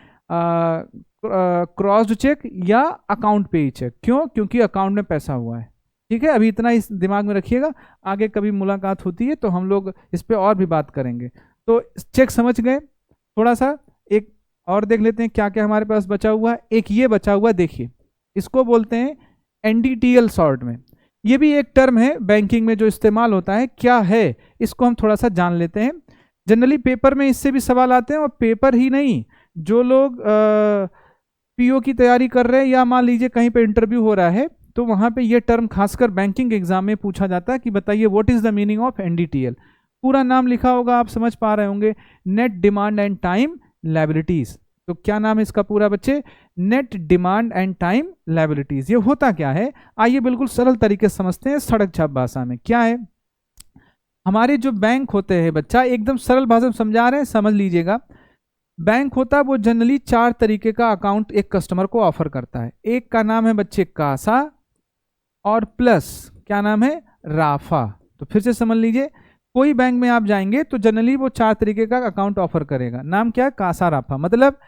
क्रॉस्ड चेक या अकाउंट पे ही चेक। क्यों, क्योंकि अकाउंट में पैसा हुआ है। ठीक है, अभी इतना इस दिमाग में रखिएगा, आगे कभी मुलाकात होती है तो हम लोग इस पे और भी बात करेंगे। तो चेक समझ गए। थोड़ा सा एक और देख लेते हैं क्या क्या हमारे पास बचा हुआ है। एक ये बचा हुआ, देखिए इसको बोलते हैं NDTL शॉर्ट में। ये भी एक टर्म है बैंकिंग में जो इस्तेमाल होता है, क्या है इसको हम थोड़ा सा जान लेते हैं। जनरली पेपर में इससे भी सवाल आते हैं, और पेपर ही नहीं, जो लोग PO की तैयारी कर रहे हैं या मान लीजिए कहीं पे इंटरव्यू हो रहा है तो वहाँ पे ये टर्म खासकर बैंकिंग एग्जाम में पूछा जाता है कि बताइए what is the meaning of NDTL। पूरा नाम लिखा होगा, आप समझ पा रहे होंगे, net demand and time liabilities. तो क्या नाम है इसका पूरा बच्चे? Net demand and time liabilities. ये होता क्या है, आइए बिल्कुल सरल तरीके से समझते हैं सड़क छाप भाषा में। क्या है, हमारे जो बैंक होते हैं बच्चा, एकदम सरल भाषा में समझा रहे हैं, समझ लीजिएगा। बैंक होता है वो जनरली 4 तरीके का अकाउंट एक कस्टमर को ऑफर करता है। एक का नाम है बच्चे कासा, और प्लस क्या नाम है? राफा। तो फिर से समझ लीजिए, कोई बैंक में आप जाएंगे तो जनरली वो 4 तरीके का अकाउंट ऑफर करेगा। नाम क्या है? कासा राफा। मतलब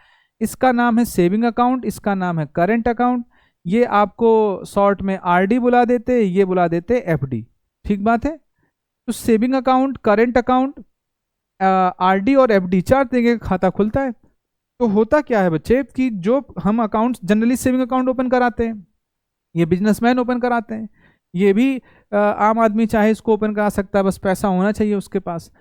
इसका नाम है सेविंग अकाउंट, इसका नाम है करंट अकाउंट, ये आपको शॉर्ट में आरडी बुला देते, ये बुला देते एफडी। ठीक बात है। तो saving account, current account, RD और एफडी 4 तरीके का खाता खुलता है। तो होता क्या है बच्चे कि जो हम account generally saving account open कराते हैं, ये बिजनेसमैन ओपन कराते हैं, ये भी आम आदमी चाहे इसको ओपन करा सकता है, बस पैसा होना चाहिए उसके पास।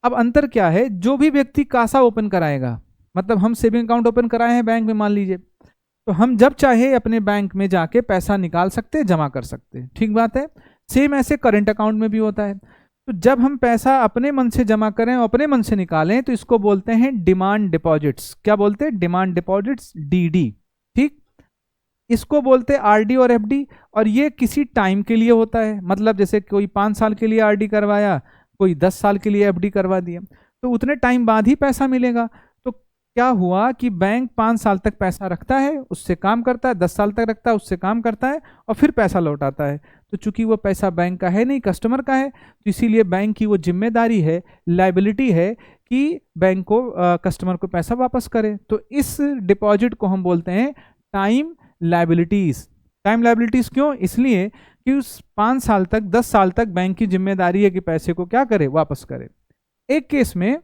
अब अंतर क्या है, जो भी व्यक्ति कासा ओपन कराएगा, मतलब हम सेविंग अकाउंट ओपन कराए हैं बैंक में मान लीजिए, तो हम जब चाहे अपने बैंक में जाके पैसा निकाल सकते हैं, जमा कर सकते हैं। ठीक बात है। सेम ऐसे करंट अकाउंट में भी होता है। तो जब हम पैसा अपने मन से जमा करें और अपने मन से निकालें तो इसको बोलते हैं डिमांड डिपॉजिट्स। क्या बोलते हैं? Demand deposits, DD. ठीक, इसको बोलते हैं आरडी और एफडी। और ये किसी टाइम के लिए होता है, मतलब जैसे कोई 5 साल के लिए आरडी करवाया, कोई 10 साल के लिए एफडी करवा दिया, तो उतने टाइम बाद ही पैसा मिलेगा। तो क्या हुआ कि बैंक 5 साल तक पैसा रखता है, उससे काम करता है, 10 साल तक रखता है, उससे काम करता है, और फिर पैसा लौटाता है। तो चूंकि वो पैसा बैंक का है नहीं, कस्टमर का है, तो इसीलिए बैंक की वो जिम्मेदारी है, लायबिलिटी है कि बैंक को कस्टमर को पैसा वापस करे। तो इस डिपॉजिट को हम बोलते हैं टाइम लायबिलिटीज। टाइम लायबिलिटीज क्यों? इसलिए कि उस 5 साल तक, 10 साल तक बैंक की जिम्मेदारी है कि पैसे को क्या करे? वापस करे। एक केस में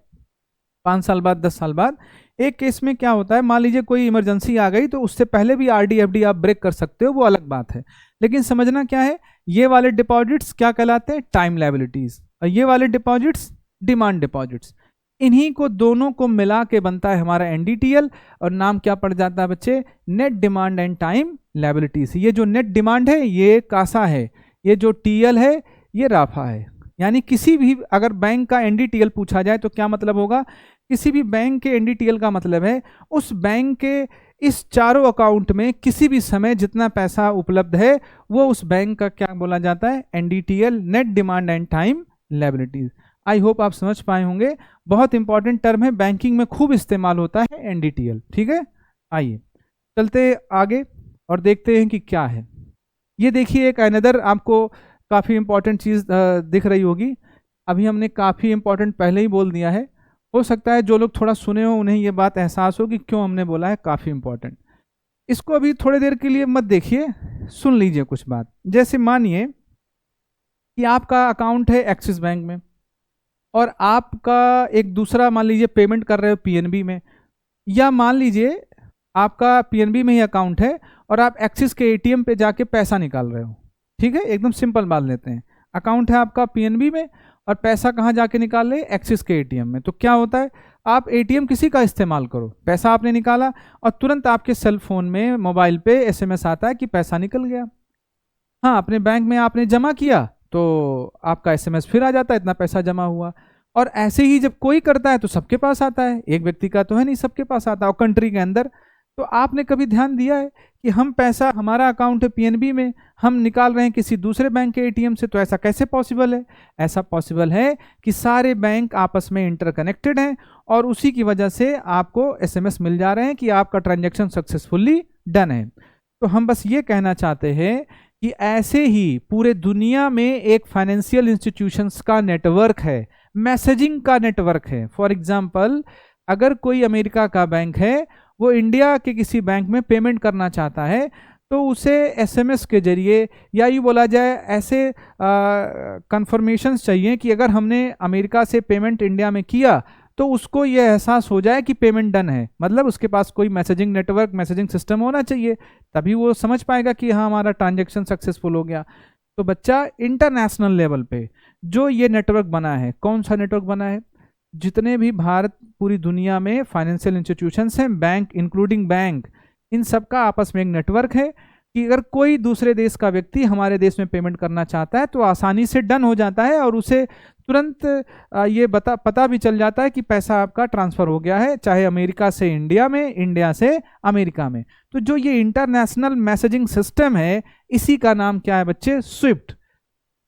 5 साल बाद, 10 साल बाद, एक केस में क्या होता है, मान लीजिए कोई इमरजेंसी आ गई, तो उससे पहले भी आरडी एफडी आप ब्रेक कर सकते हो, वो अलग बात है। लेकिन समझना क्या है, ये वाले डिपॉजिट्स क्या कहलाते हैं? Time liabilities. और ये वाले डिपॉजिट्स डिमांड डिपॉजिट्स। इन्हीं को दोनों को मिला के बनता है हमारा एनडीटीएल, और नाम क्या पड़ जाता है बच्चे? Net demand and time liabilities. ये जो नेट डिमांड है ये कासा है, ये जो टीएल है ये राफा है। यानी किसी भी अगर बैंक का एनडीटीएल पूछा जाए तो क्या मतलब होगा? किसी भी बैंक के एनडीटीएल का मतलब है उस बैंक के इस चारों अकाउंट में किसी भी समय जितना पैसा उपलब्ध है वो उस बैंक का क्या बोला जाता है? NDTL, net demand and time liabilities. I hope आप समझ पाए होंगे। बहुत इंपॉर्टेंट टर्म है, बैंकिंग में खूब इस्तेमाल होता है एनडीटीएल। ठीक है, आइए चलते आगे और देखते हैं कि क्या है। ये देखिए एक अनदर आपको काफ़ी इंपॉर्टेंट चीज़ दिख रही होगी। अभी हमने काफ़ी इंपॉर्टेंट पहले ही बोल दिया है, हो सकता है जो लोग थोड़ा सुने हो उन्हें ये बात एहसास हो कि क्यों हमने बोला है काफ़ी इंपॉर्टेंट। इसको अभी थोड़ी देर के लिए मत देखिए, सुन लीजिए कुछ बात। जैसे मानिए कि आपका अकाउंट है एक्सिस बैंक में, और आपका एक दूसरा मान लीजिए पेमेंट कर रहे हो पीएनबी में, या मान लीजिए आपका पीएनबी में ही अकाउंट है और आप एक्सिस के एटीएम पे जाके पैसा निकाल रहे हो। ठीक है, एकदम सिंपल बात लेते हैं। अकाउंट है आपका पीएनबी में और पैसा कहाँ जाके निकाल रहे? एक्सिस के एटीएम में। तो क्या होता है, आप एटीएम किसी का इस्तेमाल करो, पैसा आपने निकाला और तुरंत आपके सेल फोन में, मोबाइल पे एसएमएस आता है कि पैसा निकल गया। हाँ, अपने बैंक में आपने जमा किया तो आपका एसएमएस फिर आ जाता है इतना पैसा जमा हुआ। और ऐसे ही जब कोई करता है तो सबके पास आता है, एक व्यक्ति का तो है नहीं, सबके पास आता है, और कंट्री के अंदर। तो आपने कभी ध्यान दिया है कि हम पैसा, हमारा अकाउंट है पीएनबी में, हम निकाल रहे हैं किसी दूसरे बैंक के एटीएम से? तो ऐसा कैसे पॉसिबल है? ऐसा पॉसिबल है कि सारे बैंक आपस में इंटरकनेक्टेड हैं और उसी की वजह से आपको एसएमएस मिल जा रहे हैं कि आपका ट्रांजैक्शन सक्सेसफुली डन है। तो हम बस ये कहना चाहते हैं कि ऐसे ही पूरे दुनिया में एक फाइनेंशियल इंस्टीट्यूशंस का नेटवर्क है, मैसेजिंग का नेटवर्क है। फॉर एग्जांपल, अगर कोई अमेरिका का बैंक है, वो इंडिया के किसी बैंक में पेमेंट करना चाहता है, तो उसे एसएमएस के जरिए, या यूँ बोला जाए ऐसे कंफर्मेशंस चाहिए कि अगर हमने अमेरिका से पेमेंट इंडिया में किया तो उसको ये एहसास हो जाए कि पेमेंट डन है। मतलब उसके पास कोई मैसेजिंग नेटवर्क, मैसेजिंग सिस्टम होना चाहिए, तभी वो समझ पाएगा कि हाँ हमारा ट्रांजैक्शन सक्सेसफुल हो गया। तो बच्चा, इंटरनेशनल लेवल पे जो ये नेटवर्क बना है, कौन सा नेटवर्क बना है? जितने भी भारत, पूरी दुनिया में फाइनेंशियल इंस्टीट्यूशंस हैं, बैंक इंक्लूडिंग बैंक, इन सब का आपस में एक नेटवर्क है कि अगर कोई दूसरे देश का व्यक्ति हमारे देश में पेमेंट करना चाहता है तो आसानी से डन हो जाता है और उसे तुरंत ये पता भी चल जाता है कि पैसा आपका ट्रांसफ़र हो गया है, चाहे अमेरिका से इंडिया में, इंडिया से अमेरिका में। तो जो ये इंटरनेशनल मैसेजिंग सिस्टम है, इसी का नाम क्या है बच्चे? स्विफ्ट।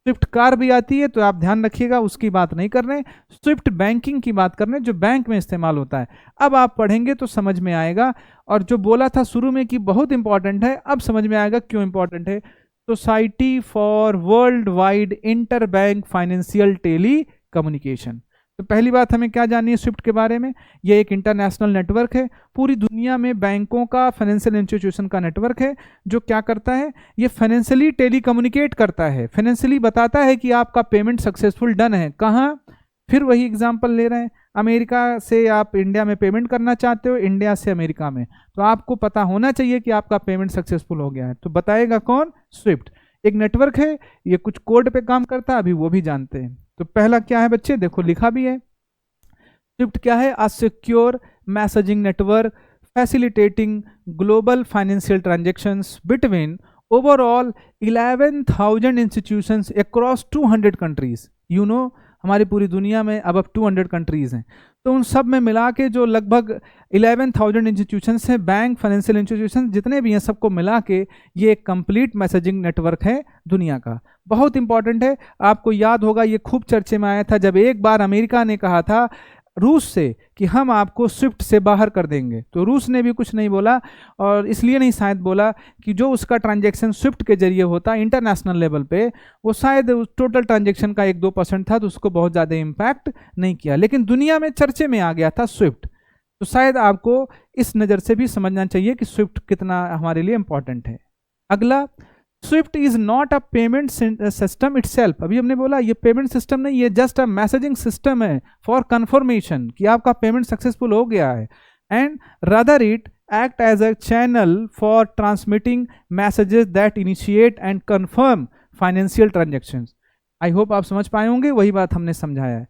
स्विफ्ट कार भी आती है, तो आप ध्यान रखिएगा, उसकी बात नहीं कर रहे, स्विफ्ट बैंकिंग की बात कर रहे हैं, जो बैंक में इस्तेमाल होता है। अब आप पढ़ेंगे तो समझ में आएगा, और जो बोला था शुरू में कि बहुत इंपॉर्टेंट है, अब समझ में आएगा क्यों इंपॉर्टेंट है। Society for world wide interbank financial telecommunication. तो पहली बात हमें क्या जाननी है स्विफ्ट के बारे में? ये एक इंटरनेशनल नेटवर्क है, पूरी दुनिया में बैंकों का, फाइनेंशियल इंस्टीट्यूशन का नेटवर्क है, जो क्या करता है, ये फाइनेंशियली टेली कम्युनिकेट करता है, फाइनेंशियली बताता है कि आपका पेमेंट सक्सेसफुल डन है। कहाँ? फिर वही एग्जाम्पल ले रहे हैं, अमेरिका से आप इंडिया में पेमेंट करना चाहते हो, इंडिया से अमेरिका में, तो आपको पता होना चाहिए कि आपका पेमेंट सक्सेसफुल हो गया है। तो बताएगा कौन? स्विफ्ट। एक नेटवर्क है, ये कुछ कोड पे काम करता है, अभी वो भी जानते हैं। तो पहला क्या है बच्चे? देखो लिखा भी है, स्विफ्ट क्या है? A secure messaging network facilitating global financial transactions between overall 11,000 institutions across 200 countries. You know, हमारी पूरी दुनिया में अब 200 कंट्रीज़ हैं, तो उन सब में मिला के जो लगभग 11,000 इंस्टीट्यूशंस हैं, बैंक, फाइनेंशियल इंस्टीट्यूशन जितने भी हैं, सबको मिला के ये एक कंप्लीट मैसेजिंग नेटवर्क है दुनिया का। बहुत इंपॉर्टेंट है, आपको याद होगा ये खूब चर्चे में आया था जब एक बार अमेरिका ने कहा था रूस से कि हम आपको स्विफ्ट से बाहर कर देंगे, तो रूस ने भी कुछ नहीं बोला, और इसलिए नहीं शायद बोला कि जो उसका ट्रांजैक्शन स्विफ्ट के जरिए होता इंटरनेशनल लेवल पे, वो शायद टोटल ट्रांजैक्शन का 1-2% था, तो उसको बहुत ज़्यादा इम्पैक्ट नहीं किया, लेकिन दुनिया में चर्चे में आ गया था स्विफ्ट। तो शायद आपको इस नज़र से भी समझना चाहिए कि स्विफ्ट कितना हमारे लिए इम्पॉर्टेंट है। अगला, SWIFT is not a payment system itself. अभी हमने बोला ये पेमेंट सिस्टम नहीं, ये जस्ट अ मैसेजिंग सिस्टम है फॉर कंफर्मेशन कि आपका पेमेंट सक्सेसफुल हो गया है, and rather it act as a channel for transmitting messages that initiate and confirm financial transactions. I hope आप समझ पाए होंगे, वही बात हमने समझाया है।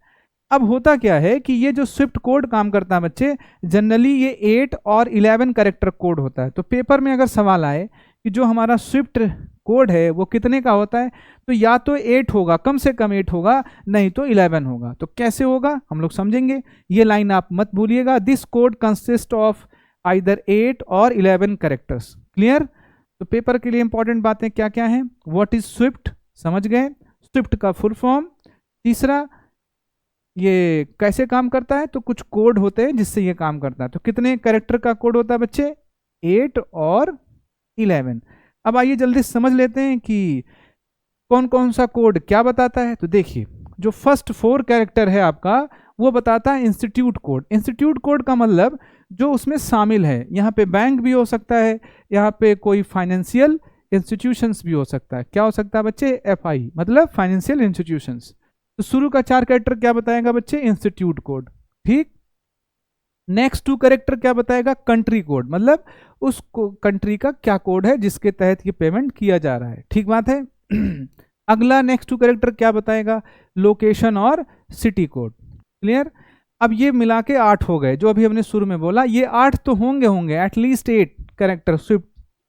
अब होता क्या है कि ये जो स्विफ्ट कोड काम करता है बच्चे, जनरली ये 8 और 11 कैरेक्टर कोड होता है। तो पेपर में अगर सवाल आए कि जो हमारा स्विफ्ट कोड है वो कितने का होता है, तो या तो 8 होगा, कम से कम 8 होगा, नहीं तो 11 होगा। तो कैसे होगा हम लोग समझेंगे, ये लाइन आप मत भूलिएगा। This code consist of either 8 और 11 कैरेक्टर्स। क्लियर? तो पेपर के लिए इंपॉर्टेंट बातें क्या क्या हैं? व्हाट इज स्विफ्ट, समझ गए, स्विफ्ट का फुल फॉर्म। तीसरा, ये कैसे काम करता है, तो कुछ कोड होते हैं जिससे ये काम करता है। तो कितने कैरेक्टर का कोड होता है बच्चे? 8 और 11। अब आइए जल्दी समझ लेते हैं कि कौन कौन सा कोड क्या बताता है। तो देखिए, जो फर्स्ट 4 कैरेक्टर है आपका, वो बताता है इंस्टीट्यूट कोड। इंस्टीट्यूट कोड का मतलब जो उसमें शामिल है, यहाँ पे बैंक भी हो सकता है, यहाँ पे कोई फाइनेंशियल इंस्टीट्यूशंस भी हो सकता है। क्या हो सकता है बच्चे? FI मतलब फाइनेंशियल इंस्टीट्यूशंस। तो शुरू का 4 कैरेक्टर क्या बताएगा बच्चे? Institute code. ठीक। नेक्स्ट 2 कैरेक्टर क्या बताएगा? कंट्री कोड, मतलब उस कंट्री का क्या कोड है जिसके तहत ये पेमेंट किया जा रहा है। ठीक बात है। अगला नेक्स्ट 2 कैरेक्टर क्या बताएगा? लोकेशन और सिटी कोड। क्लियर? अब ये मिला के 8 हो गए, जो अभी हमने शुरू में बोला, ये 8 तो होंगे एटलीस्ट 8 कैरेक्टर स्विफ्ट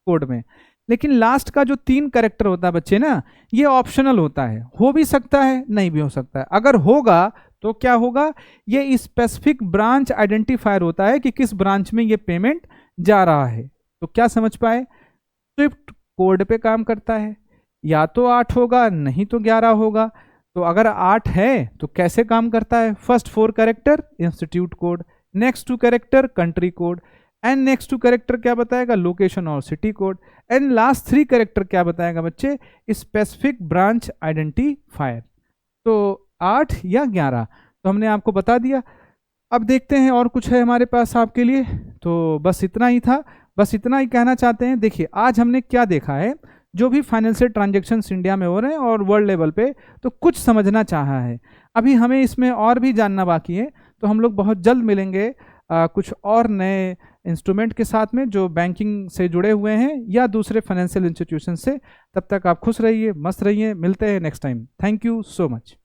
कोड में। लेकिन लास्ट का जो 3 कैरेक्टर होता है बच्चे ना, ये ऑप्शनल होता है, हो भी सकता है, नहीं भी हो सकता है। अगर होगा तो क्या होगा? ये स्पेसिफिक ब्रांच आइडेंटिफायर होता है कि किस ब्रांच में ये पेमेंट जा रहा है। तो क्या समझ पाए? स्विफ्ट कोड पे काम करता है, या तो 8 होगा, नहीं तो 11 होगा। तो अगर 8 है तो कैसे काम करता है? First 4 character institute code, next 2 character country code, and next 2 character क्या बताएगा? लोकेशन और city code, and last 3 character क्या बताएगा बच्चे? Specific branch identifier. तो 8 या 11 तो हमने आपको बता दिया। अब देखते हैं और कुछ है हमारे पास आपके लिए। तो बस इतना ही था, बस इतना ही कहना चाहते हैं। देखिए, आज हमने क्या देखा है, जो भी फाइनेंशियल ट्रांजैक्शंस इंडिया में हो रहे हैं और वर्ल्ड लेवल पे, तो कुछ समझना चाहा है। अभी हमें इसमें और भी जानना बाकी है, तो हम लोग बहुत जल्द मिलेंगे कुछ और नए इंस्ट्रूमेंट के साथ में जो बैंकिंग से जुड़े हुए हैं या दूसरे फाइनेंशियल इंस्टीट्यूशन से। तब तक आप खुश रहिए, मस्त रहिए, मिलते हैं next time. Thank you so much.